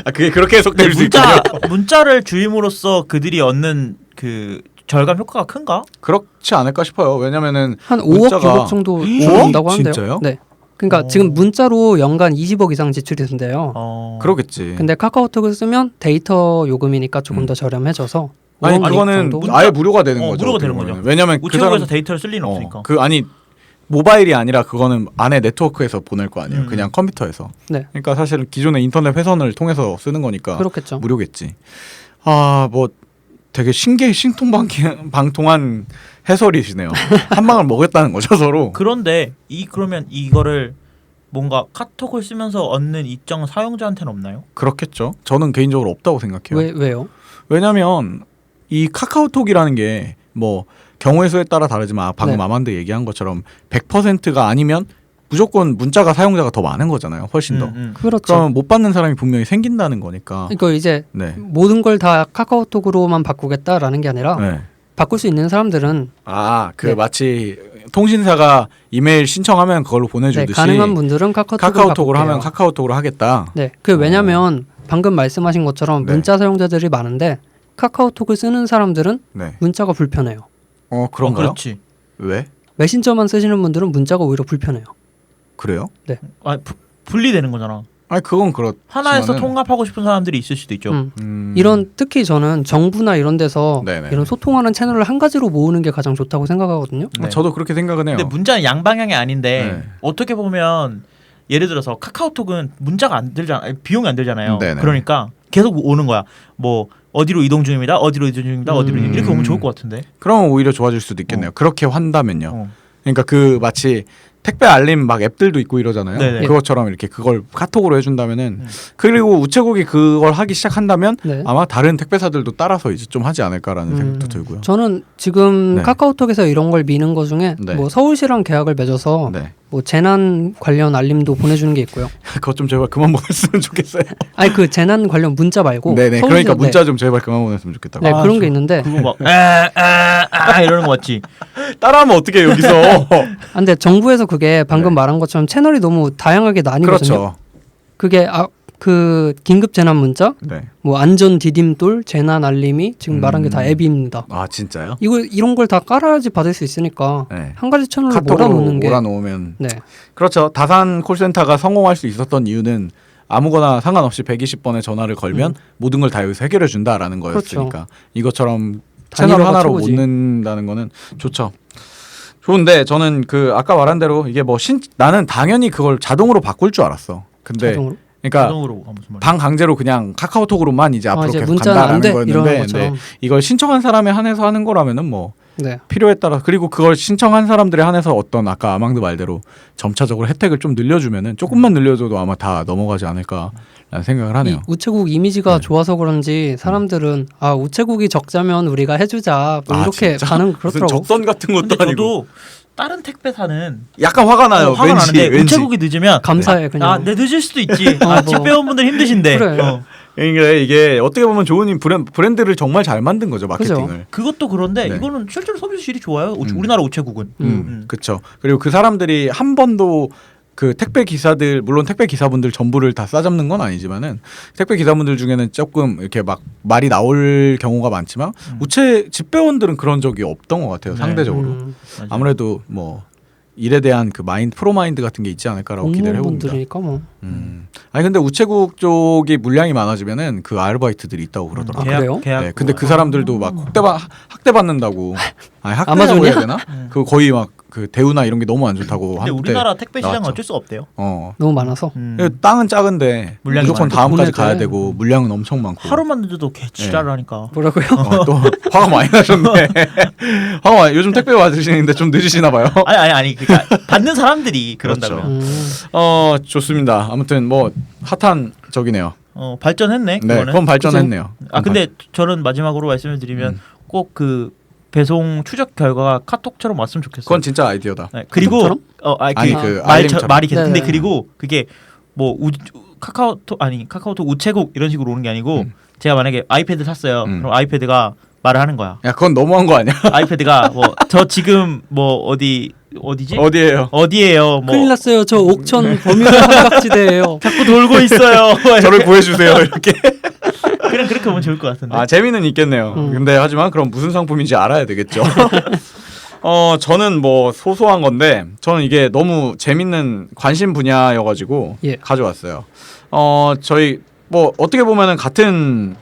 아, 그게 그렇게 해석될 수 있죠. 문자를 주임으로써 그들이 얻는 그 절감 효과가 큰가? 그렇지 않을까 싶어요. 왜냐면은 한 5억, 문자가- 6억 정도 5억? 준다고 하는데요. 진짜요? 네. 그러니까 지금 문자로 연간 20억 이상 지출이 된대요. 그러겠지. 근데 카카오톡을 쓰면 데이터 요금이니까 조금 더 저렴해져서 아니 5억 그거는 정도? 아예 무료가 되는 어, 거죠. 무료가 되는 어떻게 거죠. 보면. 왜냐면 그 우체국에서 사람 데이터를 쓸 리는 없으니까. 그 아니 모바일이 아니라 그거는 안에 네트워크에서 보낼 거 아니에요. 그냥 컴퓨터에서. 네. 그러니까 사실은 기존의 인터넷 회선을 통해서 쓰는 거니까 그렇겠죠. 무료겠지. 아, 뭐 되게 신통방통한 해설이시네요. 한 방을 먹였다는 거죠 서로. 그런데 그러면 이거를 뭔가 카톡을 쓰면서 얻는 이점 사용자한테는 없나요? 그렇겠죠. 저는 개인적으로 없다고 생각해요. 왜요? 왜냐면 이 카카오톡이라는 게 뭐 경우의 수에 따라 다르지만 방금 네. 아만드 얘기한 것처럼 100%가 아니면 무조건 문자가 사용자가 더 많은 거잖아요. 훨씬 더. 그렇죠. 그러면 못 받는 사람이 분명히 생긴다는 거니까. 그러니까 이제 네. 모든 걸 다 카카오톡으로만 바꾸겠다라는 게 아니라 네. 바꿀 수 있는 사람들은 아, 그 네. 마치 통신사가 이메일 신청하면 그걸로 네, 보내주듯이 가능한 분들은 카카오톡으로 하면 바꿀게요. 카카오톡으로 하겠다. 네, 그 왜냐면 방금 말씀하신 것처럼 네. 문자 사용자들이 많은데 카카오톡을 쓰는 사람들은 네. 문자가 불편해요. 그런가요? 그렇지. 왜? 메신저만 쓰시는 분들은 문자가 오히려 불편해요. 그래요? 분리되는 거잖아. 아니 그건 그렇. 하나에서 통합하고 싶은 사람들이 있을 수도 있죠. 이런 특히 저는 정부나 이런 데서 네네. 이런 소통하는 채널을 한 가지로 모으는 게 가장 좋다고 생각하거든요. 네. 저도 그렇게 생각은 해요. 근데 문자는 양방향이 아닌데 네. 어떻게 보면 예를 들어서 카카오톡은 문자가 안 들잖아, 비용이 안 들잖아요. 네네. 그러니까 계속 오는 거야. 뭐 어디로 이동 중입니다. 어디로 이동 중입니다. 어디로 이렇게 오면 좋을 것 같은데. 그러면 오히려 좋아질 수도 있겠네요. 그렇게 한다면요. 어. 그러니까 그 마치 택배 알림 막 앱들도 있고 이러잖아요. 네네. 그것처럼 이렇게 그걸 카톡으로 해준다면은 그리고 우체국이 그걸 하기 시작한다면 네. 아마 다른 택배사들도 따라서 이제 좀 하지 않을까라는 생각도 들고요. 저는 지금 네. 카카오톡에서 이런 걸 미는 거 중에 네. 뭐 서울시랑 계약을 맺어서 네. 뭐 재난 관련 알림도 보내주는 게 있고요. 그것 좀 제발 그만 보냈으면 좋겠어요. 아니 그 재난 관련 문자 말고 네네. 서울시에서- 그러니까 문자 좀 제발 그만 보냈으면 좋겠다고. 네, 그런 게 있는데 그거 막 이러는 거 맞지? 따라하면 어떻게 여기서? 근데 정부에서 그게 방금 네. 말한 것처럼 채널이 너무 다양하게 나뉘거든요. 그렇죠. 그게 그 긴급 재난 문자, 네. 뭐 안전 디딤돌, 재난 알림이 지금 말한 게 다 앱입니다. 아 진짜요? 이런 걸 다 깔아야지 받을 수 있으니까 네. 한 가지 채널로 카톡으로 몰아놓는 게 몰아놓으면 네. 그렇죠. 다산 콜센터가 성공할 수 있었던 이유는 아무거나 상관없이 120번의 전화를 걸면 모든 걸 다 여기서 해결해 준다라는 거였으니까 그렇죠. 이것처럼 채널 단일화가 하나로 최고지. 못 넣는다는 거는 좋죠. 좋은데 저는 그 아까 말한 대로 이게 뭐 나는 당연히 그걸 자동으로 바꿀 줄 알았어. 근데 자동으로. 그러니까 자동으로 무슨 말이야? 방 강제로 그냥 카카오톡으로만 이제 앞으로 이제 계속 문자는 안 간다라는 돼 거였는데 이러는 것처럼. 네, 이걸 신청한 사람에 한해서 하는 거라면은 뭐 네. 필요에 따라 그리고 그걸 신청한 사람들에 한해서 어떤 아까 아망드 말대로 점차적으로 혜택을 좀 늘려주면은 조금만 늘려줘도 아마 다 넘어가지 않을까라는 생각을 하네요. 이 우체국 이미지가 네. 좋아서 그런지 사람들은 아 우체국이 적자면 우리가 해주자 뭐 아, 이렇게 진짜? 반응 무슨 그렇더라고. 적선 같은 것도 근데 아니고 저도 다른 택배사는 약간 화가 나요. 화가 왠지 나는데 왠지. 우체국이 늦으면 감사해 그냥. 네 늦을 수도 있지. 뭐. 집배원분들 힘드신데. 그래. 그러니까 이게 어떻게 보면 좋은 브랜드를 정말 잘 만든 거죠 마케팅을. 그것도 그런데 네. 이거는 실제로 서비스 질이 좋아요. 우리나라 우체국은. 그렇죠. 그리고 그 사람들이 한 번도 그 택배 기사들 물론 택배 기사분들 전부를 다 싸잡는 건 아니지만은 택배 기사분들 중에는 조금 이렇게 막 말이 나올 경우가 많지만 집배원들은 그런 적이 없던 것 같아요. 네. 상대적으로 아무래도 뭐 일에 대한 그 프로 마인드 같은 게 있지 않을까라고 기대를 해봅니다. 공무원분들이니까 뭐. 아니 근데 우체국 쪽이 물량이 많아지면은 그 아르바이트들이 있다고 그러더라고요. 아, 그래요? 계약. 네, 근데 그 사람들도 막 학대 받는다고. 아니 학대라고 아마존이야? 해야 되나? 그 거의 막 그 대우나 이런 게 너무 안 좋다고 근데 한때 우리나라 택배 시장은 나왔죠. 어쩔 수 없대요. 너무 많아서. 땅은 작은데 물량이 무조건 많고 다음까지 돈을 가야 돼. 되고 물량은 엄청 많고. 하루만 늦어도 개 지랄을 하니까. 뭐라고요? 또 화가 많이 나셨네. 화가 많이, 요즘 택배 받으시는데 좀 늦으시나 봐요. 아니 그러니까 받는 사람들이 그런다고요. 그렇죠. 좋습니다. 아무튼 뭐 핫한 적이네요. 발전했네. 네, 그거는. 그건 발전했네요. 근데 저는 마지막으로 말씀을 드리면 꼭 그 배송 추적 결과가 카톡처럼 왔으면 좋겠어요. 그건 진짜 아이디어다. 네, 그리고 카톡처럼? 아니, 그 말이 계속. 근데 네네. 그리고 그게 뭐 카카오톡 우체국 이런 식으로 오는 게 아니고 제가 만약에 아이패드 샀어요. 그럼 아이패드가 말을 하는 거야. 야, 그건 너무한 거 아니야? 아이패드가 뭐 저 지금 뭐 어디지? 어디예요? 뭐 큰일 났어요. 저 옥천 버뮤다 삼각지대예요. 자꾸 돌고 있어요. 저를 구해주세요. 이렇게. 그냥 그렇게 보면 좋을 것 같은데. 재미는 있겠네요. 근데 하지만 그럼 무슨 상품인지 알아야 되겠죠. 저는 뭐 소소한 건데 저는 이게 너무 재밌는 관심 분야여가지고 예. 가져왔어요. 저희 뭐 어떻게 보면은 같은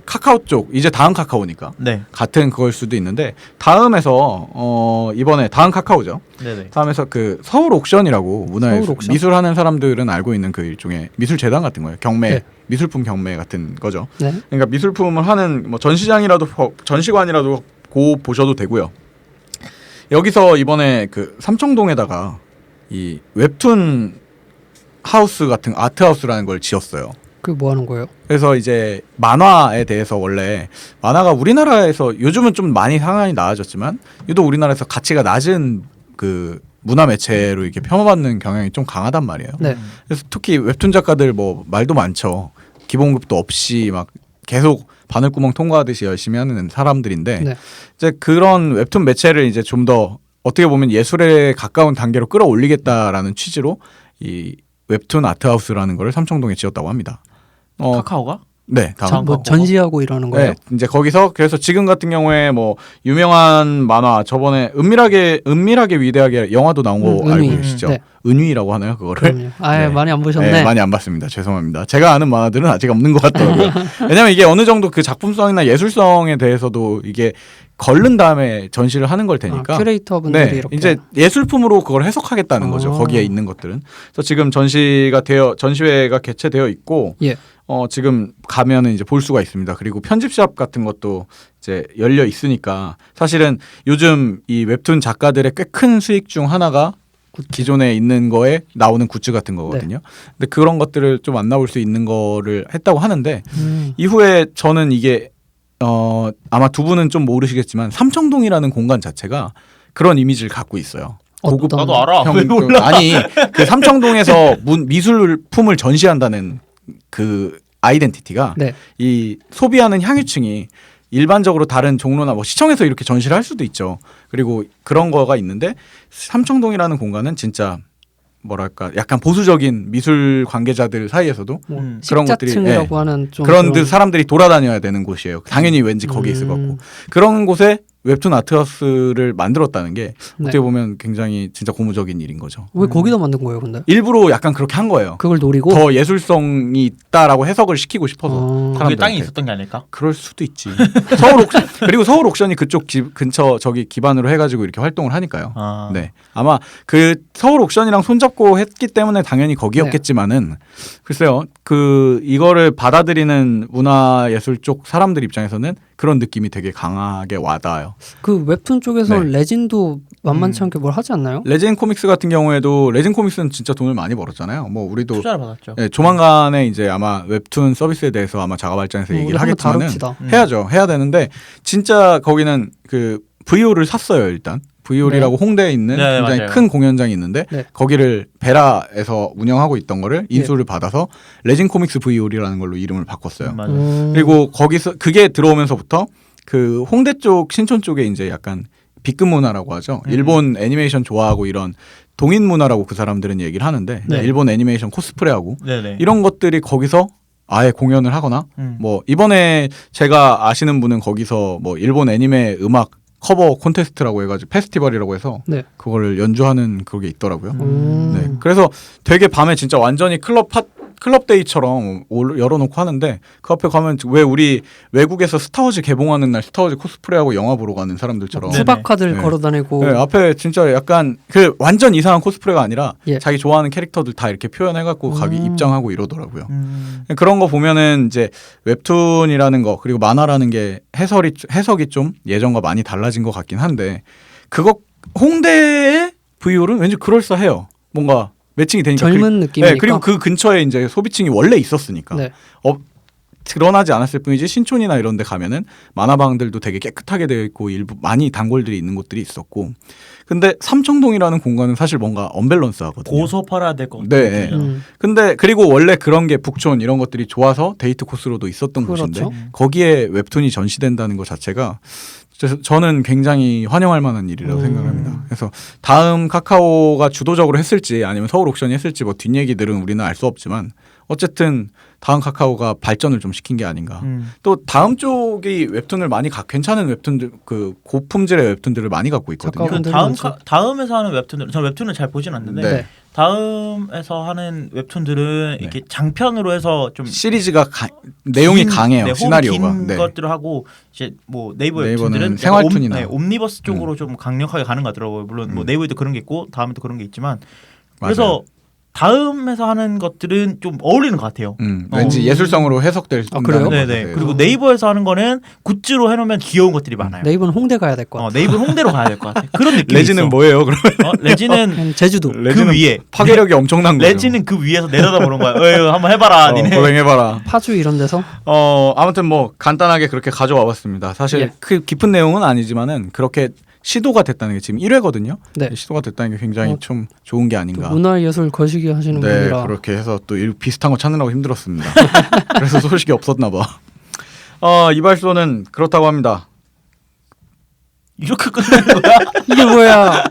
카카오 쪽 이제 다음 카카오니까 네. 같은 그걸 수도 있는데 다음에서 이번에 다음 카카오죠. 네네. 다음에서 그 서울 옥션이라고 문화예술 서울 옥션? 미술 하는 사람들은 알고 있는 그 일종의 미술 재단 같은 거예요. 경매 네. 미술품 경매 같은 거죠. 네. 그러니까 미술품을 하는 뭐 전시장이라도 전시관이라도 고 보셔도 되고요. 여기서 이번에 그 삼청동에다가 이 웹툰 하우스 같은 아트 하우스라는 걸 지었어요. 그 뭐 하는 거예요? 그래서 이제 만화에 대해서 원래 만화가 우리나라에서 요즘은 좀 많이 상황이 나아졌지만 유독 우리나라에서 가치가 낮은 그 문화 매체로 이렇게 폄하받는 경향이 좀 강하단 말이에요. 네. 그래서 특히 웹툰 작가들 뭐 말도 많죠. 기본급도 없이 막 계속 바늘구멍 통과하듯이 열심히 하는 사람들인데 네. 이제 그런 웹툰 매체를 이제 좀 더 어떻게 보면 예술에 가까운 단계로 끌어올리겠다라는 취지로 이 웹툰 아트하우스라는 거를 삼청동에 지었다고 합니다. 카카오가? 네, 다음. 뭐 전시하고 이러는 거예요? 네, 이제 거기서 그래서 지금 같은 경우에 뭐 유명한 만화 저번에 은밀하게 위대하게 영화도 나온 거 은위. 알고 계시죠? 네. 은위라고 하나요, 그거를? 그럼요. 아예 네. 많이 안 보셨네. 네, 많이 안 봤습니다. 죄송합니다. 제가 아는 만화들은 아직 없는 것 같더라고요. 왜냐면 이게 어느 정도 그 작품성이나 예술성에 대해서도 이게 걸른 다음에 전시를 하는 걸 테니까. 큐레이터분들이 네, 이렇게 이제 예술품으로 그걸 해석하겠다는 거죠. 거기에 있는 것들은. 그래서 지금 전시회가 개최되어 있고, 예. 지금 가면은 이제 볼 수가 있습니다. 그리고 편집샵 같은 것도 이제 열려 있으니까 사실은 요즘 이 웹툰 작가들의 꽤 큰 수익 중 하나가 기존에 있는 거에 나오는 굿즈 같은 거거든요. 근데 그런 것들을 좀 안 나올 수 있는 거를 했다고 하는데 이후에 저는 이게 아마 두 분은 좀 모르시겠지만 삼청동이라는 공간 자체가 그런 이미지를 갖고 있어요. 고급 나도 알아. 왜 형, 몰라? 아니 그 삼청동에서 미술품을 전시한다는 그 아이덴티티가 네. 이 소비하는 향유층이 일반적으로 다른 종로나 뭐 시청에서 이렇게 전시를 할 수도 있죠. 그리고 그런 거가 있는데 삼청동이라는 공간은 진짜 뭐랄까 약간 보수적인 미술 관계자들 사이에서도 그런 것들이 식자층이라고 하는 좀 그런 듯 사람들이 돌아다녀야 되는 곳이에요. 당연히 왠지 거기에 있을 것 같고 그런 곳에 웹툰 아트하우스를 만들었다는 게 어떻게 보면 굉장히 진짜 고무적인 일인 거죠. 왜 거기다 만든 거예요, 근데? 일부러 약간 그렇게 한 거예요. 그걸 노리고 더 예술성이 있다라고 해석을 시키고 싶어서 거기 땅이 사람들한테. 있었던 게 아닐까? 그럴 수도 있지. 그리고 서울 옥션이 그쪽 근처 저기 기반으로 해가지고 이렇게 활동을 하니까요. 네, 아마 그 서울 옥션이랑 손잡고 했기 때문에 당연히 거기였겠지만은 글쎄요, 그 이거를 받아들이는 문화예술 쪽 사람들 입장에서는 그런 느낌이 되게 강하게 와닿아요. 그 웹툰 쪽에서 네. 레진도 만만치 않게 뭘 하지 않나요? 레진 코믹스 같은 경우에도 레진 코믹스는 진짜 돈을 많이 벌었잖아요. 뭐 우리도 투자를 받았죠. 네, 조만간에 이제 아마 웹툰 서비스에 대해서 아마 자가발전에서 얘기를 한번 하겠지만은 다룹시다. 해야죠. 해야 되는데 진짜 거기는 그 VO를 샀어요. 일단 VO라고 홍대에 있는 네, 굉장히 맞아요. 큰 공연장이 있는데 네. 거기를 베라에서 운영하고 있던 거를 인수를 받아서 레진 코믹스 VO라는 걸로 이름을 바꿨어요. 맞아. 그리고 거기서 그게 들어오면서부터 그 홍대 쪽 신촌 쪽에 이제 약간 B급 문화라고 하죠. 일본 애니메이션 좋아하고 이런 동인 문화라고 그 사람들은 얘기를 하는데 네. 일본 애니메이션 코스프레하고 네네. 이런 것들이 거기서 아예 공연을 하거나 뭐 이번에 제가 아시는 분은 거기서 뭐 일본 애니메 음악 커버 콘테스트라고 해가지고 페스티벌이라고 해서 네. 그거를 연주하는 그게 있더라고요. 음. 네, 그래서 되게 밤에 진짜 완전히 클럽 클럽데이처럼 열어놓고 하는데 그 앞에 가면 왜 우리 외국에서 스타워즈 개봉하는 날 스타워즈 코스프레하고 영화 보러 가는 사람들처럼 수박카들 네. 걸어다니고 네, 앞에 진짜 약간 그 완전 이상한 코스프레가 아니라 예. 자기 좋아하는 캐릭터들 다 이렇게 표현해갖고 가기 입장하고 이러더라고요. 음. 그런 거 보면은 이제 웹툰이라는 거 그리고 만화라는 게 해석이 좀 예전과 많이 달라진 것 같긴 한데 그거 홍대의 VO는 왠지 그럴싸해요. 뭔가 매칭이 되니까 젊은 느낌이니까. 네, 그리고 그 근처에 이제 소비층이 원래 있었으니까 네. 드러나지 않았을 뿐이지 신촌이나 이런 데 가면은 만화방들도 되게 깨끗하게 되어 있고 일부 많이 단골들이 있는 곳들이 있었고 근데 삼청동이라는 공간은 사실 뭔가 언밸런스하거든요. 고소팔아야 될 것 네. 같아요. 근데 그리고 원래 그런 게 북촌 이런 것들이 좋아서 데이트 코스로도 있었던 그렇죠. 곳인데 거기에 웹툰이 전시된다는 것 자체가 저는 굉장히 환영할 만한 일이라고 생각합니다. 그래서 다음 카카오가 주도적으로 했을지 아니면 서울 옥션이 했을지 뭐 뒷얘기들은 우리는 알 수 없지만 어쨌든 다음 카카오가 발전을 좀 시킨 게 아닌가. 또 다음 쪽이 웹툰을 많이 괜찮은 웹툰들 그 고품질의 웹툰들을 많이 갖고 있거든요. 작가분- 그 다음에서 하는 웹툰들 저는 웹툰을 잘 보진 않는데 네. 다음에서 하는 웹툰들은 네. 이렇게 장편으로 해서 좀 시리즈가 내용이 강해요. 호흡이 시나리오가. 긴 네. 것들을 하고 이제 뭐 네이버 네이버는 웹툰들은 생활툰이나. 옴니버스 쪽으로 좀 강력하게 가는 것 같더라고요. 물론 뭐 네이버에도 그런 게 있고 다음에도 그런 게 있지만 맞아요. 그래서 다음에서 하는 것들은 좀 어울리는 것 같아요. 왠지 예술성으로 해석될 아, 그래요? 네네. 그리고 네이버에서 하는 거는 굿즈로 해놓으면 귀여운 것들이 많아요. 네이버는 홍대 가야 될 것 같아. 네이버 홍대로 가야 될 것 같아. 그런 느낌이 레지는 있어. 뭐예요? 그러면 레지는 제주도. 레지는 위에. 파괴력이 엄청난 거죠. 레지는 그 위에서 내려다보는 거야. 한번 해봐라, 니네. 고생해봐라. 파주 이런 데서 아무튼 뭐 간단하게 그렇게 가져와 봤습니다. 사실 예. 그 깊은 내용은 아니지만은 그렇게 시도가 됐다는 게 지금 1회거든요. 네. 시도가 됐다는 게 굉장히 좀 좋은 게 아닌가. 문화예술 거시기 하시는 네, 분이라 그렇게 해서 또 비슷한 거 찾느라고 힘들었습니다. 그래서 소식이 없었나 봐. 이발소는 그렇다고 합니다. 이렇게 끝나는 거야? 이게 뭐야?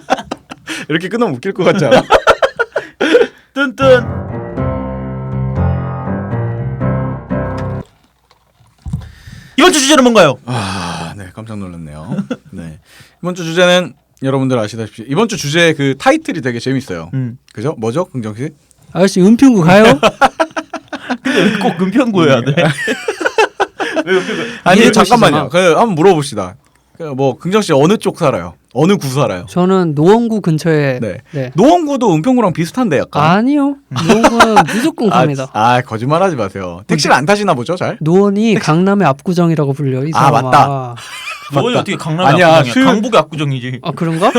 이렇게 끝나면 웃길 것 같지 않아? 뚠뚠. 이번 주 주제는 뭔가요? 네, 깜짝 놀랐네요. 네, 이번 주 주제는 여러분들 아시다시피 이번 주 주제 그 타이틀이 되게 재밌어요. 그죠? 뭐죠, 긍정 씨? 아저씨 은평구 가요? 근데 왜 꼭 은평구여야 돼? 왜 은평구? 아니 이해해 잠깐만요. 보시잖아. 한번 물어봅시다. 뭐 긍정 씨 어느 쪽 살아요? 어느 구 살아요? 저는 노원구 근처에 네. 네. 노원구도 은평구랑 비슷한데 약간. 아니요. 노원구는 무조건 갑니다. 거짓말하지 마세요. 택시를 안 타시나 보죠, 잘? 노원이 강남의 압구정이라고 불려. 이 아, 사람아. 맞다. 너희 맞다. 어떻게 강남의 아니야, 압구정이야? 강북의 압구정이지. 아 그런가?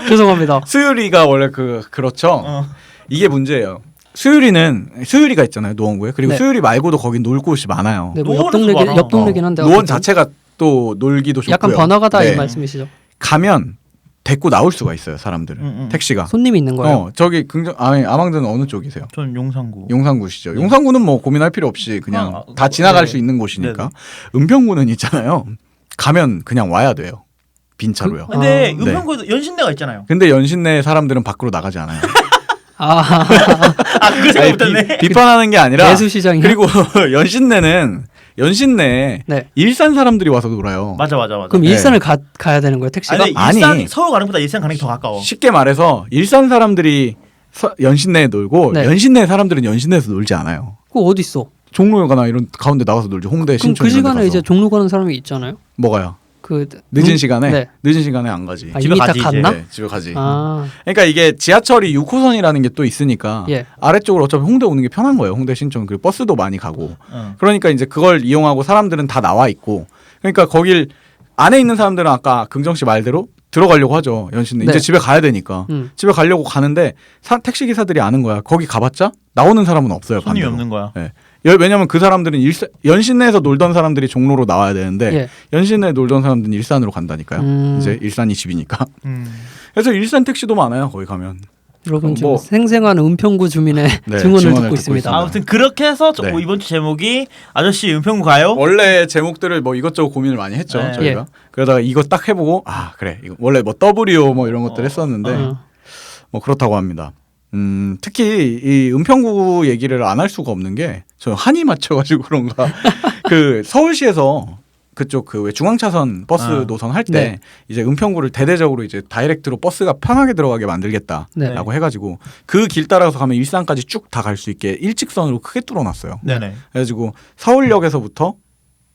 죄송합니다. 수유리가 원래 그렇죠. 이게 문제예요. 수유리가 있잖아요, 노원구에. 그리고 네. 수유리 말고도 거긴 놀 곳이 많아요. 네, 뭐 노원에서 많아. 옆 동네긴 한데 노원 어쨌든 자체가 또 놀기도 좋고요. 약간 번화가다 네. 이 말씀이시죠? 가면 데리고 나올 수가 있어요, 사람들을. 택시가. 손님이 있는 거예요. 저기 아망드는 어느 쪽이세요? 전 용산구. 용산구시죠. 용산구는 뭐 고민할 필요 없이 그냥 다 지나갈 네. 수 있는 곳이니까. 네네. 은평구는 있잖아요. 가면 그냥 와야 돼요. 빈 차로요. 근데 아, 은평구에도 연신내가 있잖아요. 근데 연신내 사람들은 밖으로 나가지 않아요. 아, 그 생각 못했네. 비판하는 게 아니라 매수시장이요? 그리고 연신내에 네. 일산 사람들이 와서 놀아요. 맞아. 그럼 네. 일산을 가야 되는 거예요, 택시가? 아니, 아니. 일산 서울 가는 것보다 일산 가는 게 더 가까워. 쉽게 말해서 일산 사람들이 연신내에 놀고 네. 연신내 사람들은 연신내에서 놀지 않아요. 그거 어디 있어? 종로가나 이런 가운데 나가서 놀죠. 홍대, 그럼 신촌 그 이런 데 시간에 가서. 이제 종로 가는 사람이 있잖아요. 뭐가요? 그 늦은 시간에? 네. 늦은 시간에 안 가지. 아, 집에 이미 다 가지, 이제. 갔나? 네, 집에 가지. 아, 그러니까 이게 지하철이 6호선이라는 게 또 있으니까 예. 아래쪽으로 어차피 홍대 오는 게 편한 거예요. 홍대 신촌 그리고 버스도 많이 가고. 응. 그러니까 이제 그걸 이용하고 사람들은 다 나와 있고. 그러니까 거길 안에 있는 사람들은 아까 긍정 씨 말대로 들어가려고 하죠. 연신내. 네. 이제 집에 가야 되니까. 집에 가려고 가는데 택시 기사들이 아는 거야. 거기 가봤자 나오는 사람은 없어요. 손님이 반대로. 없는 거야. 네. 왜냐면 그 사람들은 연신내에서 놀던 사람들이 종로로 나와야 되는데 예. 연신내에 놀던 사람들은 일산으로 간다니까요. 이제 일산이 집이니까. 그래서 일산 택시도 많아요. 거기 가면. 여러분 지금 뭐- 생생한 은평구 주민의 네, 증언을 증언을 듣고 듣고 있습니다. 있습니다. 아무튼 그렇게 해서 네. 이번 주 제목이 아저씨 은평구 가요? 원래 제목들을 뭐 이것저것 고민을 많이 했죠. 네. 저희가. 그러다가 이거 딱 해보고 그래 이거 원래 뭐 W 뭐 이런 것들 했었는데 어. 뭐 그렇다고 합니다. 특히 이 은평구 얘기를 안 할 수가 없는 게 저 한이 맞춰가지고 그런가 그 서울시에서 그쪽 그 왜 중앙차선 버스 노선 할 때 네. 이제 은평구를 대대적으로 이제 다이렉트로 버스가 편하게 들어가게 만들겠다라고 네. 해가지고 그 길 따라서 가면 일산까지 쭉 다 갈 수 있게 일직선으로 크게 뚫어놨어요. 네네. 그래가지고 서울역에서부터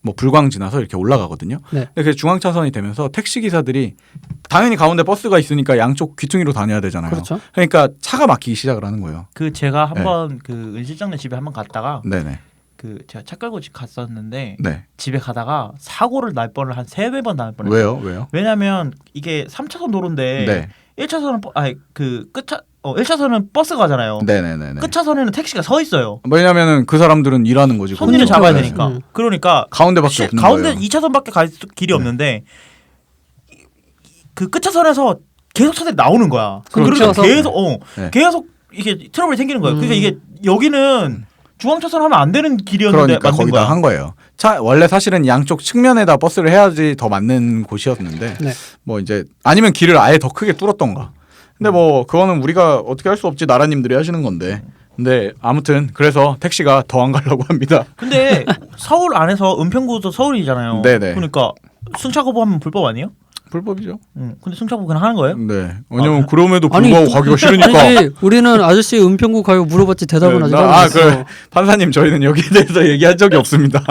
뭐 불광 지나서 이렇게 올라가거든요. 네. 그게 중앙차선이 되면서 택시 기사들이 당연히 가운데 버스가 있으니까 양쪽 귀퉁이로 다녀야 되잖아요. 그렇죠. 그러니까 차가 막히기 시작을 하는 거예요. 그 제가 한번 그 은실장네 집에 한번 갔다가 네네. 그 제가 차 끌고 집 갔었는데 네. 집에 가다가 사고를 날 뻔을 한 3-4번 날 뻔했어요. 왜요? 왜요? 왜냐면 이게 3차선 도로인데 네. 1차선은 그 끝차 1차선은 버스 가잖아요. 네네네. 끝차선에는 택시가 서 있어요. 왜냐면은 그 사람들은 일하는 거지. 손님을 거기서. 잡아야 네. 되니까. 그러니까 가운데밖에 없는 가운데 거예요. 2차선밖에 갈 길이 없는데 그 끝차선에서 계속 차들이 나오는 거야. 그렇죠. 그러니까 계속 네. 계속 이게 트러블이 생기는 거예요. 그러니까 이게 여기는 중앙차선 하면 안 되는 길이었는데 그러니까 만든 거기다 거야. 한 거예요. 차 원래 사실은 양쪽 측면에다 버스를 해야지 더 맞는 곳이었는데 네. 뭐 이제 아니면 길을 아예 더 크게 뚫었던가. 근데 뭐 그거는 우리가 어떻게 할 수 없지 나라님들이 하시는 건데. 근데 아무튼 그래서 택시가 더 안 가려고 합니다. 근데 서울 안에서 은평구도 서울이잖아요. 네네. 그러니까 승차 거부하면 불법 아니에요? 불법이죠. 근데 승차 거부 그냥 하는 거예요? 네. 왜냐면 아, 그럼에도 불구하고 가기가 싫으니까. 아니지. 우리는 아저씨 은평구 가요 물어봤지 대답은 아직 안 했어. 그래. 판사님 저희는 여기에 대해서 얘기한 적이 없습니다.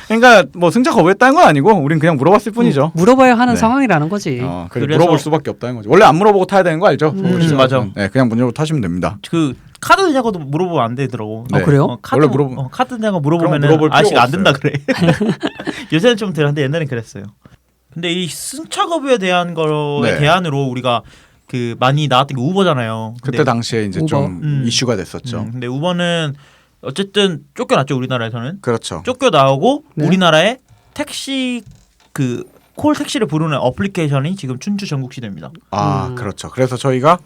그러니까 뭐 승차 거부했다는 건 아니고 우린 그냥 물어봤을 뿐이죠. 물어봐야 하는 네. 상황이라는 거지. 그래 그래서- 물어볼 수밖에 없다는 거죠. 원래 안 물어보고 타야 되는 거 알죠? 맞아. 네, 그냥 문제로 타시면 됩니다. 그 카드 되냐고도 물어보면 안 되더라고. 네. 그래요? 카드 원래 물어보- 카드 되냐고 그럼 물어보면 물어볼 필요가 아직 안 없어요. 된다 그래. 요새는 좀 덜한데 옛날엔 그랬어요. 근데 이 승차 거부에 대한 거에 네. 대안으로 우리가 그 많이 나왔던 게 우버잖아요. 그때 당시에 이제 우버. 좀 이슈가 됐었죠. 근데 우버는 어쨌든 쫓겨났죠 우리나라에서는. 그렇죠. 쫓겨 나오고 네. 우리나라에 택시 그 콜 택시를 부르는 어플리케이션이 지금 춘추 전국 시대입니다. 그렇죠. 그래서 저희가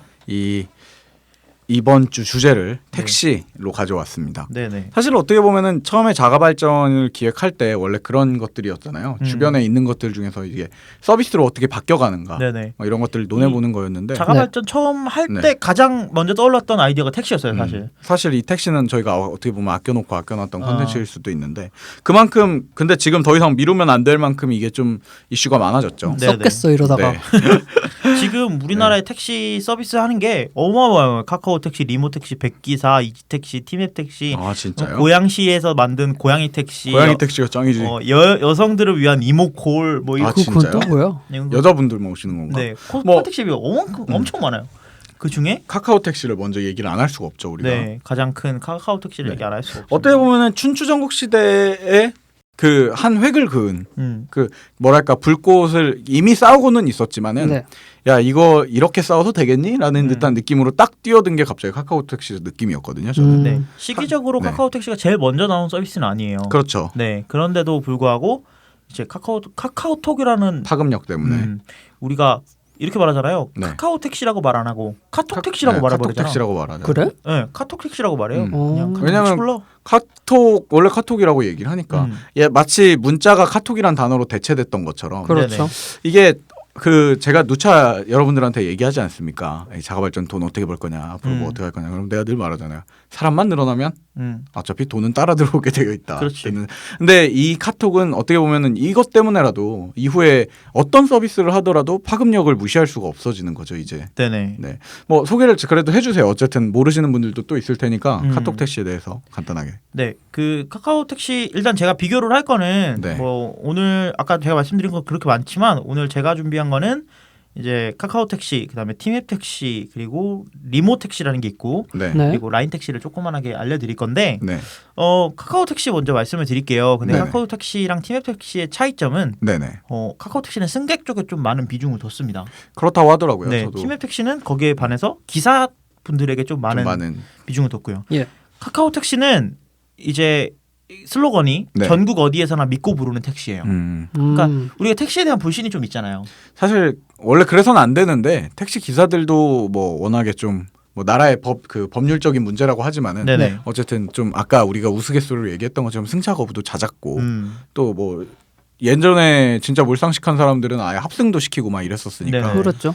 이번 주 주제를 택시로 가져왔습니다. 네네. 사실 어떻게 보면은 처음에 자가 발전을 기획할 때 원래 그런 것들이었잖아요. 주변에 있는 것들 중에서 이게 서비스로 어떻게 바뀌어가는가 네네. 뭐 이런 것들을 논해보는 거였는데 자가 발전 처음 할 때 네. 가장 먼저 떠올랐던 아이디어가 택시였어요, 사실. 사실 이 택시는 저희가 어떻게 보면 아껴놓고 아껴놨던 콘텐츠일 수도 있는데 그만큼 근데 지금 더 이상 미루면 안 될 만큼 이게 좀 이슈가 많아졌죠. 네네. 썩겠어 이러다가. 네. 지금 우리나라에 택시 서비스 하는 게 어마어마해요. 카카오 택시, 리모 택시, 백기사, 이지 택시, 티맵 택시, 아 진짜요? 고양시에서 만든 고양이 택시, 고양이 택시가 짱이지. 여성들을 위한 이모콜 뭐 이거. 아, 그건 또 진짜요? 뭐야? 여자분들만 오시는 건가? 네, 뭐- 택시비 엄청 많아요. 그 중에 카카오 택시를 먼저 얘기를 안 할 수가 없죠 우리가. 네, 가장 큰 카카오 택시를 네. 얘기 안 할 수 없어요. 어떻게 보면은 춘추전국 시대에 그 한 획을 그은 그 뭐랄까 불꽃을 이미 싸우고는 있었지만은 네. 야 이거 이렇게 싸워도 되겠니?라는 음. 듯한 느낌으로 딱 뛰어든 게 갑자기 카카오 택시 느낌이었거든요. 저는. 네, 시기적으로 네. 카카오 택시가 제일 먼저 나온 서비스는 아니에요. 그렇죠. 네, 그런데도 불구하고 이제 카카오톡이라는 파급력 때문에. 우리가 이렇게 말하잖아요. 네. 카카오 택시라고 말 안 하고 카톡 택시라고 말해버리잖아. 카톡 택시라고 말하죠. 그래? 네, 카톡 택시라고 말해요. 음. 그냥 카톡 왜냐면 택시 불러. 카톡 원래 카톡이라고 얘기를 하니까 음. 예, 마치 문자가 카톡이란 단어로 대체됐던 것처럼 그렇죠. 이게 그 제가 누차 여러분들한테 얘기하지 않습니까? 자가발전 돈 어떻게 벌 거냐 앞으로 뭐 어떻게 할 거냐 그럼 내가 늘 말하잖아요. 사람만 늘어나면 어차피 돈은 따라 들어오게 되어 있다. 그렇지. 근데 이 카톡은 어떻게 보면은 이것 때문에라도 이후에 어떤 서비스를 하더라도 파급력을 무시할 수가 없어지는 거죠 이제. 네네. 네. 뭐 소개를 그래도 해주세요. 어쨌든 모르시는 분들도 또 있을 테니까 음. 카톡 택시에 대해서 간단하게. 네, 그 카카오 택시 일단 제가 비교를 할 거는 네. 뭐 오늘 아까 제가 말씀드린 거 그렇게 많지만 오늘 제가 준비한 거는 이제 카카오 택시, 그다음에 티맵 택시, 그리고 리모 택시라는 게 있고 네. 네. 그리고 라인 택시를 조그만하게 알려드릴 건데 네. 카카오 택시 먼저 말씀을 드릴게요. 근데 네네. 카카오 택시랑 티맵 택시의 차이점은 네네. 카카오 택시는 승객 쪽에 좀 많은 비중을 뒀습니다. 그렇다고 하더라고요. 네, 저도 티맵 택시는 거기에 반해서 기사 분들에게 좀 많은, 좀 많은. 비중을 뒀고요. 예. 카카오 택시는 이제 슬로건이 네. 전국 어디에서나 믿고 부르는 택시예요. 그러니까 우리가 택시에 대한 불신이 좀 있잖아요. 사실 원래 그래서는 안 되는데 택시 기사들도 뭐 워낙에 좀 뭐 나라의 법률적인 문제라고 하지만은 네네. 어쨌든 좀 아까 우리가 우스갯소리로 얘기했던 것처럼 승차 거부도 잦았고 음. 또 뭐 예전에 진짜 몰상식한 사람들은 아예 합승도 시키고 막 이랬었으니까 네네. 그렇죠.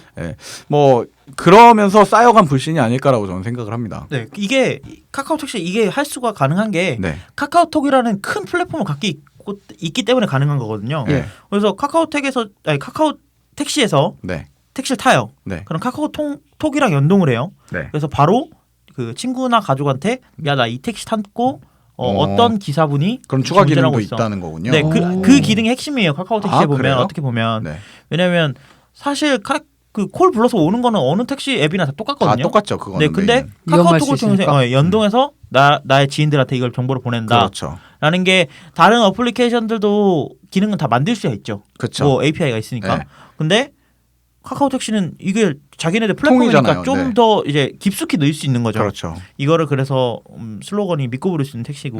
뭐 그러면서 쌓여간 불신이 아닐까라고 저는 생각을 합니다. 네, 이게 카카오 택시 이게 할 수가 가능한 게 네. 카카오톡이라는 큰 플랫폼을 갖고 있기 때문에 가능한 거거든요. 네. 그래서 카카오 택시에서 네. 택시를 타요. 네. 그럼 카카오톡이랑 연동을 해요. 네. 그래서 바로 그 친구나 가족한테 야 나 이 택시 탔고 어떤 기사분이 그럼 추가 운전하고 기능도 있어. 있다는 거군요. 네, 그 기능이 핵심이에요. 카카오 택시에 보면 그래요? 어떻게 보면 네. 왜냐하면 사실 그 콜 불러서 오는 거는 어느 택시 앱이나 다 다 똑같거든요. 똑같죠. 그거는. 네, 근데 메인은. 위험할 수 카카오톡을 통해서 있으니까. 연동해서 나의 지인들한테 이걸 정보를 보낸다라는 그렇죠. 게 다른 어플리케이션들도 기능은 다 만들 수가 있죠. 그렇죠. 뭐 API가 있으니까. 네. 근데 카카오 택시는 이게 자기네들 플랫폼이니까 통이잖아요. 좀 네. 더 이제 깊숙이 넣을 수 있는 거죠. 그렇죠. 이거를 그래서 슬로건이 믿고 부를 수 있는 택시고.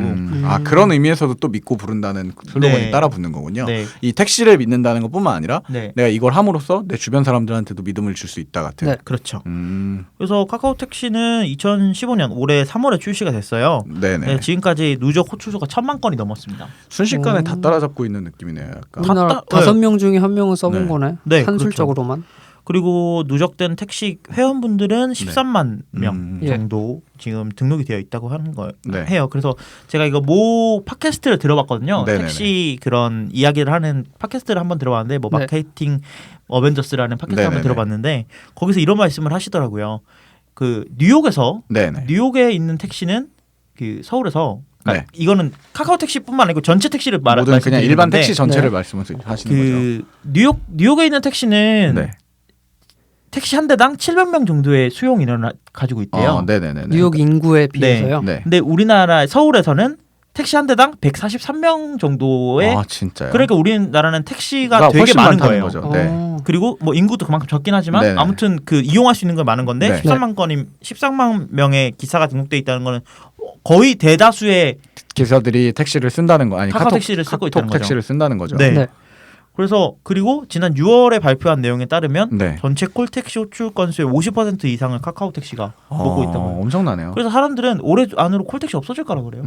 그런 의미에서도 또 믿고 부른다는 슬로건이 네. 따라 붙는 거군요. 네. 이 택시를 믿는다는 것뿐만 아니라 네. 내가 이걸 함으로써 내 주변 사람들한테도 믿음을 줄 수 있다 같은. 네. 그렇죠. 음. 그래서 카카오 택시는 2015년 올해 3월에 출시가 됐어요. 네네. 네, 지금까지 누적 호출수가 1,000만 건이 넘었습니다. 순식간에 다 따라잡고 있는 느낌이네요. 약간. 우리나라 네. 5명 중에 1명은 써본 네. 거네. 네, 산술적으로만. 그리고 누적된 택시 회원분들은 13만 명 예. 정도 지금 등록이 되어 있다고 하는 거예요. 네. 해요. 그래서 제가 이거 모 팟캐스트를 들어봤거든요. 네네네. 택시 그런 이야기를 하는 팟캐스트를 한번 들어봤는데 뭐 네. 마케팅 어벤져스라는 팟캐스트 한번 네네네. 들어봤는데 거기서 이런 말씀을 하시더라고요. 그 뉴욕에서 네네. 뉴욕에 있는 택시는 그 서울에서 그러니까 네. 이거는 카카오 택시뿐만 아니고 전체 택시를 모든 그냥 말씀드리는 일반 건데 택시 전체를 네. 말씀하시는 거죠. 그 뉴욕에 있는 택시는 네. 택시 한 대당 700명 정도의 수용 인원을 가지고 있대요. 네네네. 뉴욕 인구에 비해서요. 네. 근데 우리나라 서울에서는 택시 한 대당 143명 정도의 아 진짜요? 그러니까 우리나라는 택시가 그러니까 되게 훨씬 많은 많다는 거예요. 거죠. 네. 그리고 뭐 인구도 그만큼 적긴 하지만 네네. 아무튼 그 이용할 수 있는 건 많은 건데 네. 13만 명의 기사가 등록돼 있다는 거는 거의 대다수의 기사들이 택시를 쓴다는 거 아니 카카오 택시를 쓰고 있다는 거죠. 택시를 쓴다는 거죠. 네. 네. 그래서 그리고 지난 6월에 발표한 내용에 따르면 네. 전체 콜택시 호출 건수의 50% 이상을 카카오 택시가 먹고 있다고 해요. 엄청나네요. 그래서 사람들은 올해 안으로 콜택시 없어질 거라 그래요.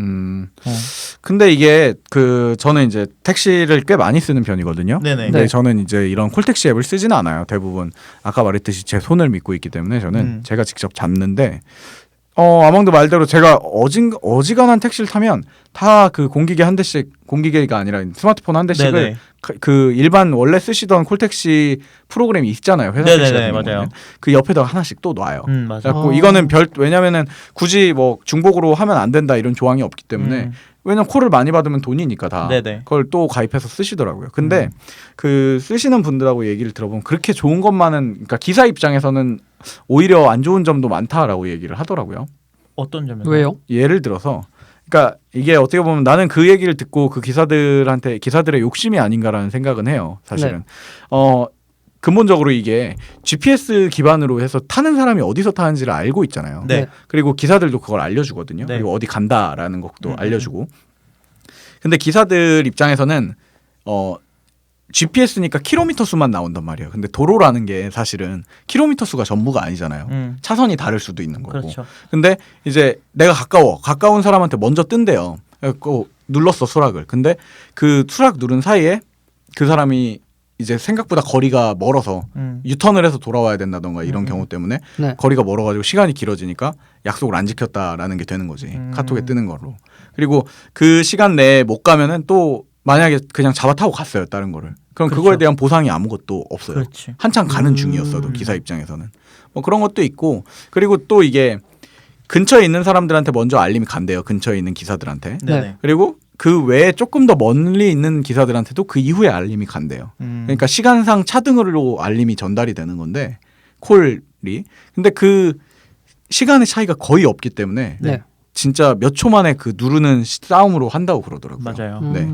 근데 이게 그 저는 이제 택시를 꽤 많이 쓰는 편이거든요. 네네. 근데 네. 저는 이제 이런 콜택시 앱을 쓰지는 않아요. 대부분 아까 말했듯이 제 손을 믿고 있기 때문에 저는 제가 직접 잡는데 아망도 말대로 제가 어지간한 택시를 타면 다 그 공기계 한 대씩 공기계가 아니라 스마트폰 한 대씩을 네네. 그 일반 원래 쓰시던 콜택시 프로그램이 있잖아요. 회사 네네네, 택시 같은 맞아요. 경우는. 그 옆에다가 하나씩 또 놔요. 맞아. 그래갖고 이거는 왜냐면은 굳이 뭐 중복으로 하면 안 된다 이런 조항이 없기 때문에 왜냐면 콜을 많이 받으면 돈이니까 다 네네. 그걸 또 가입해서 쓰시더라고요. 근데 그 쓰시는 분들하고 얘기를 들어보면 그렇게 좋은 것만은 그러니까 기사 입장에서는 오히려 안 좋은 점도 많다라고 얘기를 하더라고요. 어떤 점에서? 왜요? 예를 들어서 그러니까 이게 어떻게 보면 나는 그 얘기를 듣고 그 기사들의 욕심이 아닌가라는 생각은 해요. 사실은 근본적으로 이게 GPS 기반으로 해서 타는 사람이 어디서 타는지를 알고 있잖아요. 네. 그리고 기사들도 그걸 알려주거든요. 네. 그리고 어디 간다라는 것도 알려주고. 근데 기사들 입장에서는 GPS니까 킬로미터 수만 나온단 말이에요. 근데 도로라는 게 사실은 킬로미터 수가 전부가 아니잖아요. 차선이 다를 수도 있는 거고. 그렇죠. 근데 이제 내가 가까운 사람한테 먼저 뜬대요. 그래서 눌렀어 수락을. 근데 그 수락 누른 사이에 그 사람이 이제 생각보다 거리가 멀어서 유턴을 해서 돌아와야 된다던가 이런 경우 때문에 네. 거리가 멀어가지고 시간이 길어지니까 약속을 안 지켰다라는 게 되는 거지. 카톡에 뜨는 걸로. 그리고 그 시간 내에 못 가면은 또 만약에 그냥 잡아 타고 갔어요 다른 거를. 그럼 그렇죠. 그거에 대한 보상이 아무것도 없어요. 그렇지. 한참 가는 중이었어도 기사 입장에서는 뭐 그런 것도 있고 그리고 또 이게 근처에 있는 사람들한테 먼저 알림이 간대요. 근처에 있는 기사들한테. 네네. 그리고 그 외에 조금 더 멀리 있는 기사들한테도 그 이후에 알림이 간대요. 그러니까 시간상 차등으로 알림이 전달이 되는 건데 콜이. 근데 그 시간의 차이가 거의 없기 때문에 네. 진짜 몇 초 만에 그 누르는 싸움으로 한다고 그러더라고요. 맞아요. 네.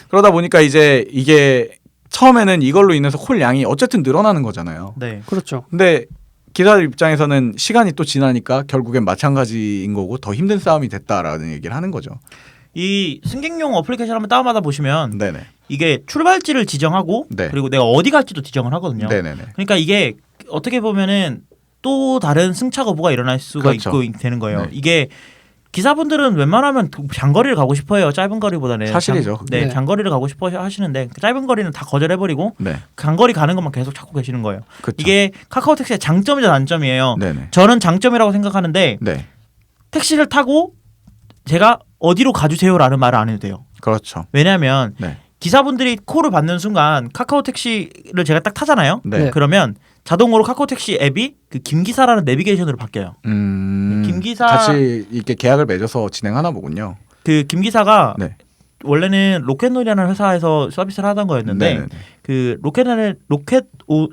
그러다 보니까 이제 이게 처음에는 이걸로 인해서 콜 양이 어쨌든 늘어나는 거잖아요. 네. 그렇죠. 근데 기사들 입장에서는 시간이 또 지나니까 결국엔 마찬가지인 거고 더 힘든 싸움이 됐다라는 얘기를 하는 거죠. 이 승객용 어플리케이션 한번 다운받아 보시면 네네. 이게 출발지를 지정하고 네. 그리고 내가 어디 갈지도 지정을 하거든요. 네네네. 그러니까 이게 어떻게 보면은 또 다른 승차 거부가 일어날 수가 그렇죠. 있고 되는 거예요. 네. 이게 기사분들은 웬만하면 장거리를 가고 싶어요. 짧은 거리보다는. 사실이죠. 네. 장거리를 가고 싶어 하시는데 짧은 거리는 다 거절해버리고 네. 장거리 가는 것만 계속 찾고 계시는 거예요. 그렇죠. 이게 카카오 택시의 장점이자 단점이에요. 네네. 저는 장점이라고 생각하는데 네. 택시를 타고 제가 어디로 가주세요라는 말을 안 해도 돼요. 그렇죠. 왜냐하면 네. 기사분들이 콜을 받는 순간 카카오 택시를 제가 딱 타잖아요. 네. 그러면 자동으로 카카오 택시 앱이 그 김기사라는 내비게이션으로 바뀌어요. 김기사 같이 이렇게 계약을 맺어서 진행하나 보군요. 그 김기사가 네. 원래는 로켓놀이라는 회사에서 서비스를 하던 거였는데 네네네. 그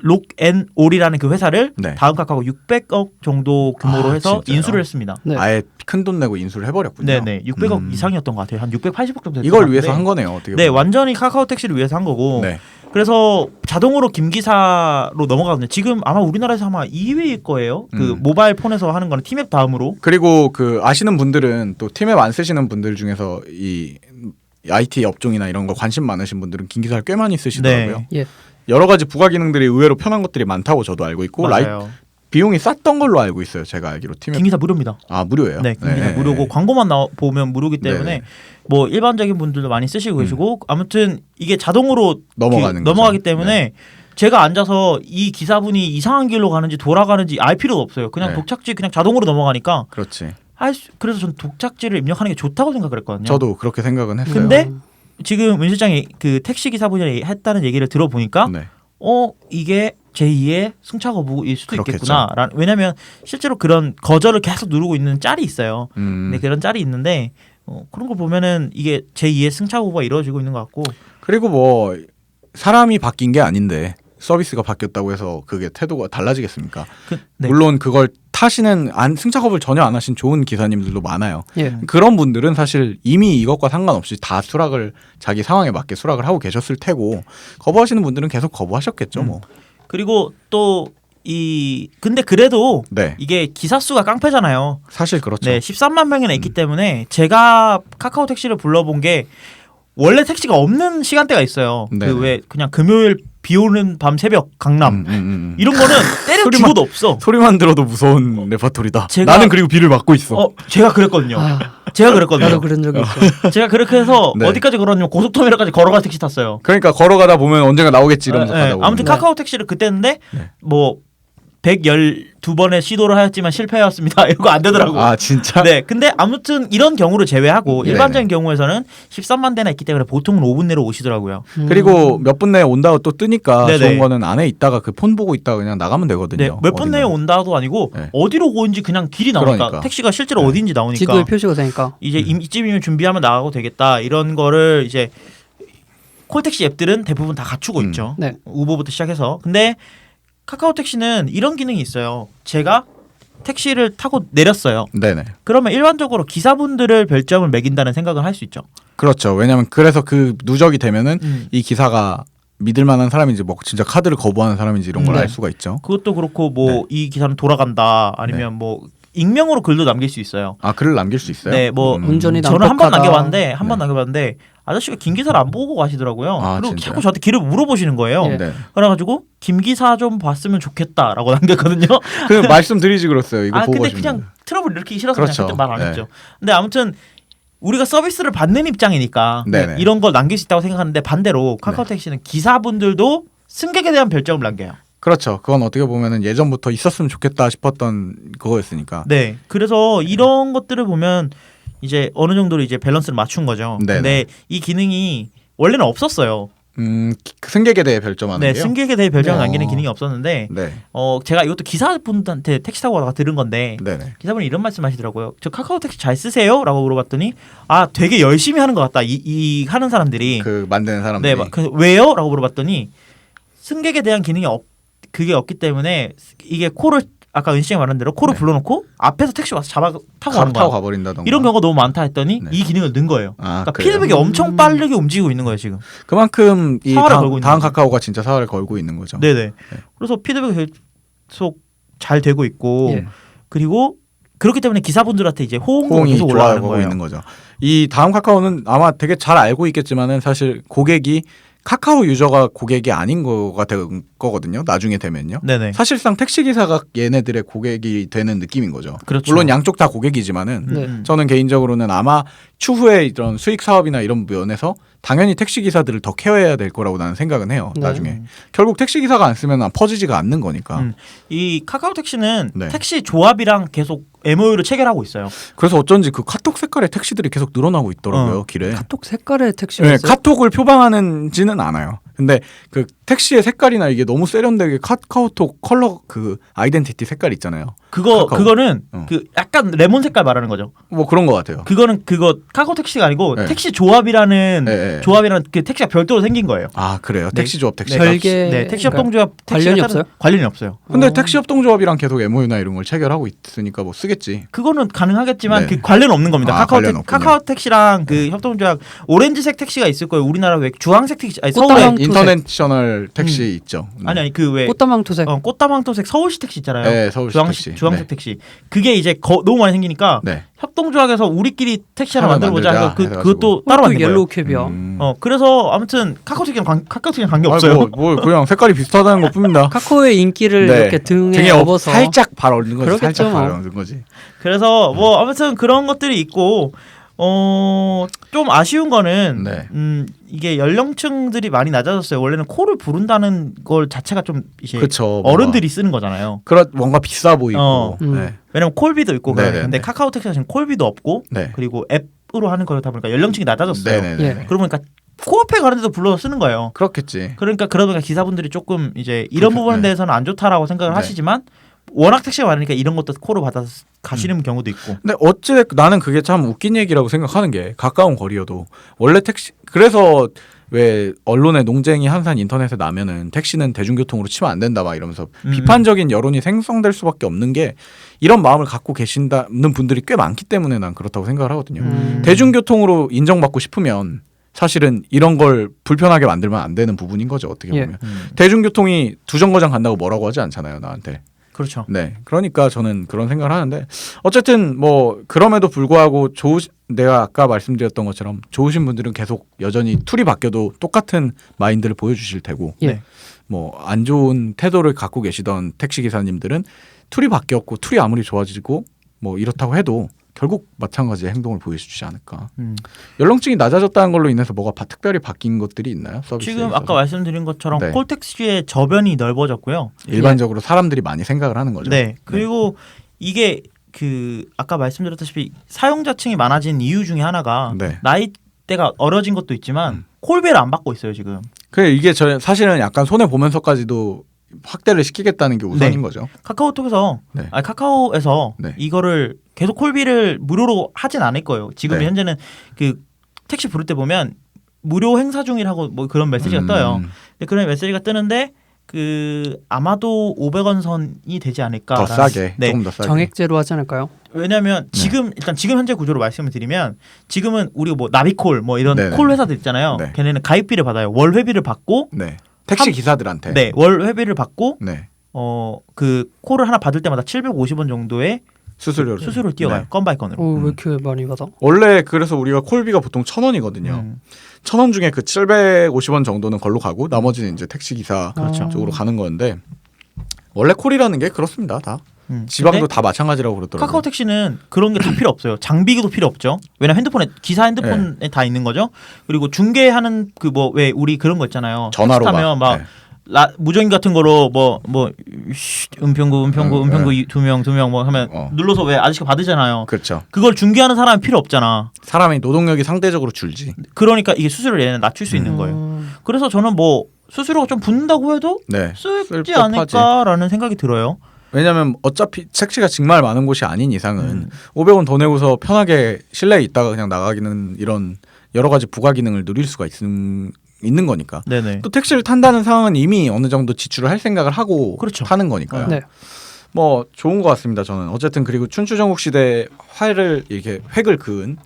록앤올이라는 그 회사를 네. 다음 카카오 600억 정도 규모로 해서 진짜요? 인수를 했습니다. 네. 아예 큰 돈 내고 인수를 해버렸군요. 네네 600억 이상이었던 것 같아요. 한 680억 정도. 이걸 위해서 한 거네요. 어떻게 네, 보면. 완전히 카카오 택시를 위해서 한 거고. 네. 그래서 자동으로 김기사로 넘어가거든요. 지금 아마 우리나라에서 아마 2위일 거예요. 그 모바일 폰에서 하는 거는 티맵 다음으로. 그리고 그 아시는 분들은 또 팀앱 안 쓰시는 분들 중에서 이 IT 업종이나 이런 거 관심 많으신 분들은 김기사를 꽤 많이 쓰시더라고요. 예. 여러 가지 부가 기능들이 의외로 편한 것들이 많다고 저도 알고 있고 맞아요. 비용이 쌌던 걸로 알고 있어요. 제가 알기로 팀앱. 김기사 무료입니다. 아 무료예요? 네, 김기사 무료고 광고만 보면 무료기 때문에 네네. 뭐 일반적인 분들도 많이 쓰시고 계시고 아무튼 이게 자동으로 넘어가는 넘어가기 거죠. 때문에 네. 제가 앉아서 이 기사분이 이상한 길로 가는지 돌아가는지 알 필요도 없어요. 그냥 네. 독착지 그냥 자동으로 넘어가니까 그렇지. 그래서 전 독착지를 입력하는 게 좋다고 생각을 했거든요. 저도 그렇게 생각은 했어요. 근데 지금 문 실장이 그 택시 기사분이 했다는 얘기를 들어보니까 네. 이게 제2의 승차 거부일 수도 그렇겠죠. 있겠구나. 왜냐하면 실제로 그런 거절을 계속 누르고 있는 짤이 있어요. 네, 그런 짤이 있는데 그런 걸 보면은 이게 제2의 승차 거부가 이루어지고 있는 것 같고. 그리고 뭐 사람이 바뀐 게 아닌데 서비스가 바뀌었다고 해서 그게 태도가 달라지겠습니까? 네. 물론 그걸 타시는 승차 거부를 전혀 안 하신 좋은 기사님들도 많아요. 예. 그런 분들은 사실 이미 이것과 상관없이 다 수락을 자기 상황에 맞게 수락을 하고 계셨을 테고 거부하시는 분들은 계속 거부하셨겠죠. 뭐. 그리고 또 근데 그래도 네. 이게 기사 수가 깡패잖아요. 사실 그렇죠. 네, 13만 명이나 있기 때문에 제가 카카오 택시를 불러본 게 원래 택시가 없는 시간대가 있어요. 네네. 그 왜 그냥 금요일 비 오는 밤 새벽 강남 이런 거는 때려 죽어도 없어. 소리만 들어도 무서운 레퍼토리다. 나는 그리고 비를 맞고 있어. 제가 그랬거든요. 제가 그랬거든요. 나도 그런 적이 있어. 제가 그렇게 해서 네. 어디까지 걸었냐면 고속터미널까지 걸어가 택시 탔어요. 그러니까 걸어가다 보면 언젠가 나오겠지 이러면서 네, 가다 보면. 아무튼 카카오 택시를 그때 했는데 뭐 112번의 시도를 하였지만 실패하였습니다. 이거 안 되더라고. 아 진짜? 네, 근데 아무튼 이런 경우를 제외하고 네네. 일반적인 경우에서는 13만 대나 있기 때문에 보통은 5분 내로 오시더라고요. 그리고 몇 분 내에 온다고 또 뜨니까 네네. 좋은 거는 안에 있다가 그 폰 보고 있다가 그냥 나가면 되거든요. 네, 몇 분 내에 어딘가에. 온다도 아니고 네. 어디로 오는지 그냥 길이 나오니까 그러니까. 택시가 실제로 네. 어디인지 나오니까 지도에 표시가 되니까. 이제 이쯤이면 준비하면 나가고 되겠다 이런 거를 이제 콜택시 앱들은 대부분 다 갖추고 있죠. 네. 우버부터 시작해서. 근데 카카오 택시는 이런 기능이 있어요. 제가 택시를 타고 내렸어요. 네네. 그러면 일반적으로 기사분들을 별점을 매긴다는 생각을 할 수 있죠. 그렇죠. 왜냐하면 그래서 그 누적이 되면은 이 기사가 믿을 만한 사람인지 뭐 진짜 카드를 거부하는 사람인지 이런 걸 알 수가 있죠. 그것도 그렇고 뭐 이 기사는 돌아간다 아니면 뭐 익명으로 글도 남길 수 있어요. 아 글을 남길 수 있어요? 네, 뭐 운전이 저는 한 번 난폭하다. 남겨봤는데 아저씨가 김기사를 안 보고 가시더라고요. 아, 그리고 진짜요? 자꾸 저한테 길을 물어보시는 거예요. 예. 네. 그래가지고 김기사 좀 봤으면 좋겠다라고 남겼거든요. 그 말씀드리지 그랬어요. 이거 보고 근데 가시면 그냥 돼요. 트러블 일으키기 싫어서 그렇죠. 그냥 그때 말 안 네. 했죠. 근데 아무튼 우리가 서비스를 받는 입장이니까 네네. 이런 걸 남길 수 있다고 생각하는데 반대로 카카오 택시는 기사분들도 승객에 대한 별점을 남겨요. 그렇죠. 그건 어떻게 보면은 예전부터 있었으면 좋겠다 싶었던 그거였으니까. 네. 그래서 이런 것들을 보면 이제 어느 정도로 이제 밸런스를 맞춘 거죠. 네네. 근데 이 기능이 원래는 없었어요. 승객에 대해 별점하는 네, 게요? 승객에 대해 별점을 네. 남기는 기능이 없었는데 네. 제가 이것도 기사분한테 택시 타고 가다가 들은 건데 네네. 기사분이 이런 말씀하시더라고요. 저 카카오 택시 잘 쓰세요?라고 물어봤더니 되게 열심히 하는 것 같다. 이 하는 사람들이 그 만드는 사람들이. 네, 왜요?라고 물어봤더니 승객에 대한 기능이 그게 없기 때문에 이게 콜을 아까 은씨 말한 대로 콜을 네. 불러놓고 앞에서 택시 와서 타고 바로 가는 타고 거야. 가버린다던가. 이런 경우가 너무 많다 했더니 네. 이 기능을 넣은 거예요. 그러니까 그래요? 피드백이 엄청 빠르게 움직이고 있는 거예요 지금. 그만큼 이 사활을 걸고 있는 다음 거죠. 카카오가 진짜 사활을 걸고 있는 거죠. 네네. 그래서 피드백이 계속 잘 되고 있고 예. 그리고 그렇기 때문에 기사분들한테 이제 호응도 호응이 계속 올라가는 좋아가고 거예요. 있는 거죠. 이 다음 카카오는 아마 되게 잘 알고 있겠지만은 사실 고객이 카카오 유저가 고객이 아닌 거가 될 거거든요. 나중에 되면요. 네네. 사실상 택시 기사가 얘네들의 고객이 되는 느낌인 거죠. 그렇죠. 물론 양쪽 다 고객이지만은 네. 저는 개인적으로는 아마 추후에 이런 수익 사업이나 이런 면에서 당연히 택시 기사들을 더 케어해야 될 거라고 나는 생각은 해요. 네. 나중에 결국 택시 기사가 안 쓰면 퍼지지가 않는 거니까. 이 카카오 택시는 네. 택시 조합이랑 계속 MOU를 체결하고 있어요. 그래서 어쩐지 그 카톡 색깔의 택시들이 계속 늘어나고 있더라고요 길에. 카톡 색깔의 택시가 네, 있어요? 카톡을 표방하는지는 않아요. 근데 그 택시의 색깔이나 이게 너무 세련되게 카카오톡 컬러 그 아이덴티티 색깔 있잖아요. 그거는 그 약간 레몬 색깔 말하는 거죠. 뭐 그런 것 같아요. 그거는 그거 카카오 택시가 아니고 네. 택시 조합이라는 네. 조합이라는 그 택시가 별도로 생긴 거예요. 아 그래요? 네. 택시 조합 택시. 별개 네, 택시 협동조합 관련이 택시가 없어요? 관련이 없어요. 근데 택시 협동조합이랑 계속 MOU나 이런 걸 체결하고 있으니까 뭐 쓰겠지. 그거는 가능하겠지만 네. 그 관련은 없는 겁니다. 아, 관련 없군요. 카카오 택시랑 그 협동조합 오렌지색 택시가 있을 거예요. 우리나라 왜 주황색 택시 아니 꽃다방 서울에 토색. 인터내셔널 택시 있죠. 아니 그 왜 꽃다망토색. 꽃다방토색 서울시 택시 있잖아요. 네, 서울시 택시. 주황색 네. 택시. 그게 이제 너무 많이 생기니까 네. 협동조합에서 우리끼리 택시 하나 하나 만들어보자 해서 만들자 그것도 따로 만든 거예요. 옐로우 캡이야. 그래서 아무튼 카카오톡이랑 관계 없어요. 뭐 그냥 색깔이 비슷하다는 것뿐입니다. 카카오의 인기를 네. 이렇게 등에 업어서 살짝 발 얻는 거지. 그러겠죠, 살짝 발 뭐. 얻는 거지. 그래서 뭐 아무튼 그런 것들이 있고 좀 아쉬운 거는 네. 이게 연령층들이 많이 낮아졌어요. 원래는 코를 부른다는 걸 자체가 좀 이제 그렇죠. 어른들이 쓰는 거잖아요. 그런 뭔가 비싸 보이고. 네. 왜냐면 콜비도 있고 네네네. 그런데 카카오 택시가 지금 콜비도 없고 네. 그리고 앱으로 하는 거다 보니까 연령층이 낮아졌어요. 네네네. 예. 그러고 보니까 코앞에 가는 데도 불러서 쓰는 거예요. 그렇겠지. 그러니까 그러다 보니까 기사분들이 조금 이제 이런 그렇죠. 부분에 네. 대해서는 안 좋다라고 생각을 네. 하시지만 워낙 택시가 많으니까 이런 것도 코로 받아서 가시는 경우도 있고. 근데 어찌 나는 그게 참 웃긴 얘기라고 생각하는 게 가까운 거리여도 원래 택시 그래서 왜 언론의 농쟁이 항상 인터넷에 나면은 택시는 대중교통으로 치면 안 된다 막 이러면서 비판적인 여론이 생성될 수밖에 없는 게 이런 마음을 갖고 계신다는 분들이 꽤 많기 때문에 난 그렇다고 생각을 하거든요. 대중교통으로 인정받고 싶으면 사실은 이런 걸 불편하게 만들면 안 되는 부분인 거죠. 어떻게 보면 대중교통이 두 정거장 간다고 뭐라고 하지 않잖아요, 나한테. 그렇죠. 네, 그러니까 저는 그런 생각을 하는데 어쨌든 뭐 그럼에도 불구하고 내가 아까 말씀드렸던 것처럼 좋으신 분들은 계속 여전히 툴이 바뀌어도 똑같은 마인드를 보여주실 테고, 예. 뭐 안 좋은 태도를 갖고 계시던 택시 기사님들은 툴이 바뀌었고 툴이 아무리 좋아지고 뭐 이렇다고 해도 결국 마찬가지의 행동을 보여주지 않을까. 연령층이 낮아졌다는 걸로 인해서 뭐가 특별히 바뀐 것들이 있나요? 서비스에 지금 있어서? 아까 말씀드린 것처럼 네. 콜택시의 저변이 넓어졌고요. 일반적으로 사람들이 많이 생각을 하는 거죠. 네. 그리고 이게 그 아까 말씀드렸다시피 사용자층이 많아진 이유 중에 하나가 네. 나이대가 어려진 것도 있지만 콜배를 안 받고 있어요 지금. 그래 이게 사실은 약간 손해 보면서까지도 확대를 시키겠다는 게 우선인 네. 거죠. 카카오톡에서 네. 카카오에서 네. 이거를 계속 콜비를 무료로 하진 않을 거예요. 지금 네. 현재는 그 택시 부를 때 보면 무료 행사 중이라고 뭐 그런 메시지가 떠요. 근데 그런 메시지가 뜨는데 그 아마도 500원 선이 되지 않을까. 더 싸게, 네. 조금 더 싸게. 정액제로 하지 않을까요? 왜냐하면 지금 일단 지금 현재 구조로 말씀을 드리면 지금은 우리가 뭐 나비콜 뭐 이런 네네. 콜 회사들 있잖아요. 네. 걔네는 가입비를 받아요. 월 회비를 받고 네. 택시 기사들한테. 네, 월 회비를 받고 네. 그 콜을 하나 받을 때마다 750원 정도의 수수료를. 수수료를 띄어가요. 네. 건 바이 건으로. 왜 이렇게 많이 받아? 원래 그래서 우리가 콜비가 보통 1,000원이거든요. 1,000원 중에 그 750원 정도는 걸로 가고 나머지는 이제 택시 기사 그렇죠. 쪽으로 가는 건데 원래 콜이라는 게 그렇습니다. 다. 지방도 근데 다 마찬가지라고 그러더라고요. 카카오 택시는 그런 게 다 필요 없어요. 장비도 필요 없죠. 왜냐면 핸드폰에 기사 핸드폰에 다 있는 거죠. 그리고 중계하는 그 뭐 왜 우리 그런 거 있잖아요. 전화로 하면 막 네. 무전기 같은 거로 뭐 은평구 두 명 뭐 하면 눌러서 왜 아저씨가 받으잖아요. 그렇죠. 그걸 중계하는 사람이 필요 없잖아. 사람이 노동력이 상대적으로 줄지. 그러니까 이게 수수료를 얘는 낮출 수 있는 거예요. 그래서 저는 뭐 수수료가 좀 붙는다고 해도 네. 쓰지 않을까라는 생각이 들어요. 왜냐하면 어차피 택시가 정말 많은 곳이 아닌 이상은 500원 더 내고서 편하게 실내에 있다가 그냥 나가기는 이런 여러 가지 부가 기능을 누릴 수가 있는 거니까. 네네. 또 택시를 탄다는 상황은 이미 어느 정도 지출을 할 생각을 하고 그렇죠. 타는 거니까요. 네. 뭐 좋은 것 같습니다. 저는 어쨌든 그리고 춘추전국 시대 획을 그은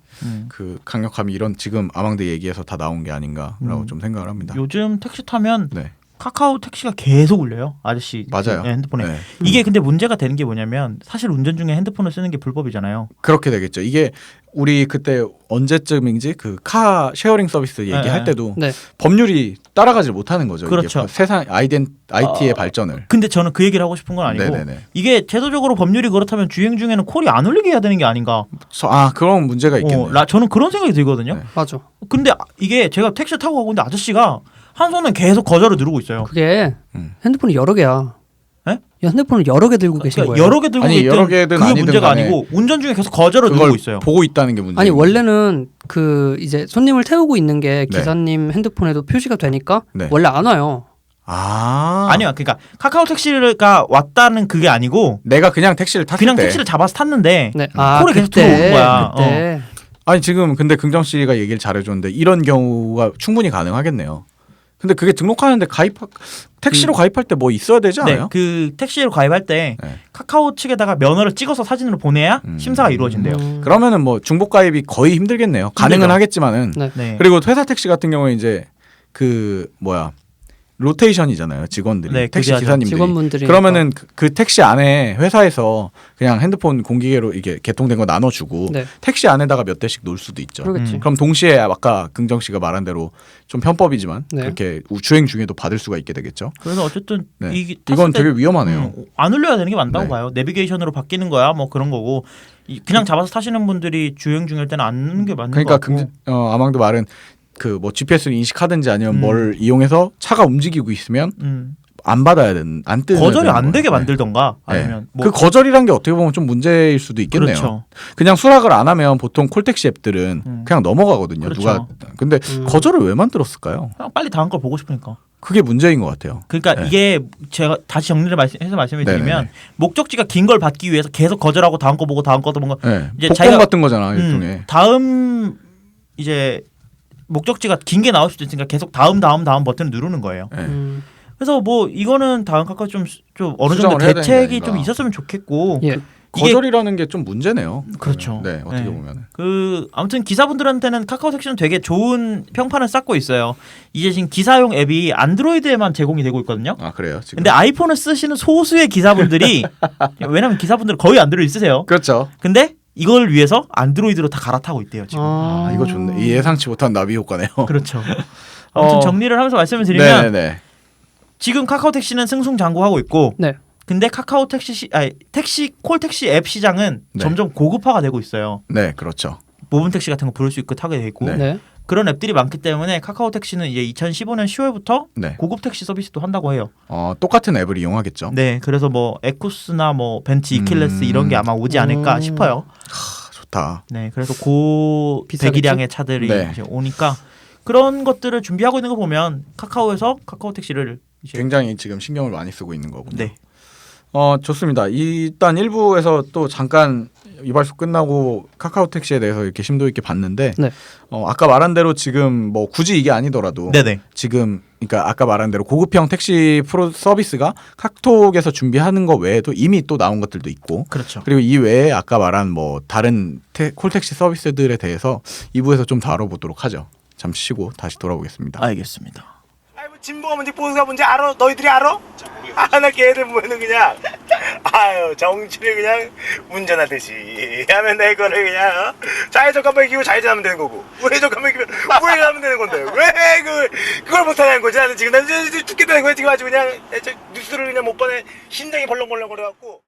그 강력함이 이런 지금 아망드 얘기에서 다 나온 게 아닌가라고 좀 생각을 합니다. 요즘 택시 타면 네. 카카오 택시가 계속 울려요. 아저씨 맞아요. 핸드폰에. 네. 이게 근데 문제가 되는 게 뭐냐면 사실 운전 중에 핸드폰을 쓰는 게 불법이잖아요. 그렇게 되겠죠. 이게 우리 그때 언제쯤인지 그 카 쉐어링 서비스 얘기할 때도 네. 법률이 따라가질 못하는 거죠. 그렇죠. 이게 세상 IT의 발전을. 근데 저는 그 얘기를 하고 싶은 건 아니고 네네네. 이게 제도적으로 법률이 그렇다면 주행 중에는 콜이 안 울리게 해야 되는 게 아닌가. 그런 문제가 있겠네요. 저는 그런 생각이 들거든요. 네. 맞아. 근데 이게 제가 택시 타고 가고 있는데 아저씨가 한 손은 계속 거절을 누르고 있어요. 그게 핸드폰이 여러 개야. 핸드폰을 여러 개 들고 계신 거예요. 여러 개 들고 아니, 있든 여러 개든 그게 아니든 문제가 간에 아니고 운전 중에 계속 거절을 그걸 누르고 있어요. 보고 있다는 게 문제. 아니 원래는 그 이제 손님을 태우고 있는 게 네. 기사님 핸드폰에도 표시가 되니까 네. 원래 안 와요. 아니요, 그러니까 카카오 택시가 왔다는 그게 아니고 내가 그냥 택시를 탔을 그냥 때. 택시를 잡아서 탔는데 네. 콜이 계속 들어오는 거야. 그때. 아니 지금 근데 긍정 씨가 얘기를 잘해줬는데 이런 경우가 충분히 가능하겠네요. 근데 그게 등록하는데 택시로 가입할 때 뭐 있어야 되지 네, 않아요? 그 택시로 가입할 때 네. 카카오 측에다가 면허를 찍어서 사진으로 보내야 심사가 이루어진대요. 그러면은 뭐 중복 가입이 거의 힘들겠네요. 가능은 힘들죠. 하겠지만은. 네. 네. 그리고 회사 택시 같은 경우에 이제 그 뭐야 로테이션이잖아요. 직원들이 네, 택시 교대하죠. 기사님들이. 직원분들이 그러면은 그 택시 안에 회사에서 그냥 핸드폰 공기계로 이게 개통된 거 나눠주고 네. 택시 안에다가 몇 대씩 놓을 수도 있죠. 그러겠지. 그럼 동시에 아까 긍정 씨가 말한 대로 좀 편법이지만 네. 그렇게 주행 중에도 받을 수가 있게 되겠죠. 그래서 어쨌든 네. 탔을 이건 때, 되게 위험하네요. 안 올려야 되는 게 맞다고 네. 봐요. 내비게이션으로 바뀌는 거야, 뭐 그런 거고. 그냥 잡아서 타시는 분들이 주행 중일 때는 안 넣는 게 맞는 그러니까 거 같고. 아망도 말은 그 뭐 GPS를 인식하든지 아니면 뭘 이용해서 차가 움직이고 있으면 안 받아야 되는 안 뜨는 거절이 안 되게 거예요. 만들던가 네. 아니면 뭐 그 거절이란 게 어떻게 보면 좀 문제일 수도 있겠네요. 그렇죠. 그냥 수락을 안 하면 보통 콜택시 앱들은 그냥 넘어가거든요. 그렇죠. 누가 근데 거절을 왜 만들었을까요? 그냥 빨리 다음 걸 보고 싶으니까. 그게 문제인 것 같아요. 그러니까 네. 이게 제가 다시 정리를 해서 말씀을 드리면 네네네. 목적지가 긴 걸 받기 위해서 계속 거절하고 다음 거 보고 다음 거 보고 네. 이제 복권 자기가- 같은 거잖아 일종의. 다음 이제 목적지가 긴 게 나올 수도 있으니까 계속 다음 버튼을 누르는 거예요. 네. 그래서 뭐 이거는 다음 카카오 좀 어느 정도 수정을 해야 되는 게 대책이 아닌가. 좀 있었으면 좋겠고 예. 이게 거절이라는 게 좀 문제네요. 그렇죠. 네, 어떻게 네. 보면. 그 아무튼 기사분들한테는 카카오 택시는 되게 좋은 평판을 쌓고 있어요. 이제 지금 기사용 앱이 안드로이드에만 제공이 되고 있거든요. 아 그래요. 지금. 근데 아이폰을 쓰시는 소수의 기사분들이 왜냐면 기사분들 거의 안드로이드 쓰세요. 그렇죠. 근데 이걸 위해서 안드로이드로 다 갈아타고 있대요 지금. 아 이거 좋네. 이 예상치 못한 나비 효과네요. 그렇죠. 아무튼 정리를 하면서 말씀을 드리면 네네. 지금 카카오 택시는 승승장구하고 있고 네. 근데 카카오 택시 콜택시 앱 시장은 네. 점점 고급화가 되고 있어요. 네 그렇죠. 모범 택시 같은 거 부를 수 있고 타게 돼 있고 네. 네. 그런 앱들이 많기 때문에 카카오 택시는 이제 2015년 10월부터 네. 고급 택시 서비스도 한다고 해요. 똑같은 앱을 이용하겠죠. 네, 그래서 뭐 에쿠스나 뭐 벤츠 이킬레스 이런 게 아마 오지 않을까 싶어요. 좋다. 네, 그래서 고 비싸겠죠? 배기량의 차들이 네. 이제 오니까 그런 것들을 준비하고 있는 거 보면 카카오에서 카카오 택시를 이제 굉장히 지금 신경을 많이 쓰고 있는 거군요. 네. 좋습니다. 일단 1부에서 또 잠깐 이발소 끝나고 카카오 택시에 대해서 이렇게 심도 있게 봤는데 네. 아까 말한 대로 지금 뭐 굳이 이게 아니더라도 네네. 지금 그러니까 아까 말한 대로 고급형 택시 프로 서비스가 카톡에서 준비하는 거 외에도 이미 또 나온 것들도 있고 그렇죠. 그리고 이 외에 아까 말한 뭐 다른 콜택시 서비스들에 대해서 2부에서 좀 다뤄보도록 하죠. 잠시 쉬고 다시 돌아오겠습니다. 알겠습니다. 아이 뭐 진보가 뭔지 보수가 뭔지 알아? 너희들이 알아? 나 걔들 보면은 그냥 아유 정치를 그냥 운전하듯이 하면 내 거를 그냥 좌회전 한번 끼고 좌회전하면 되는 거고 우회전 한번 끼면 우회전하면 되는 건데 왜 그걸 못하냐는 거지. 나는 지금 죽겠다는 거야 지금. 아주 그냥 뉴스를 그냥 못 보내 심장이 벌렁벌렁 거려갖고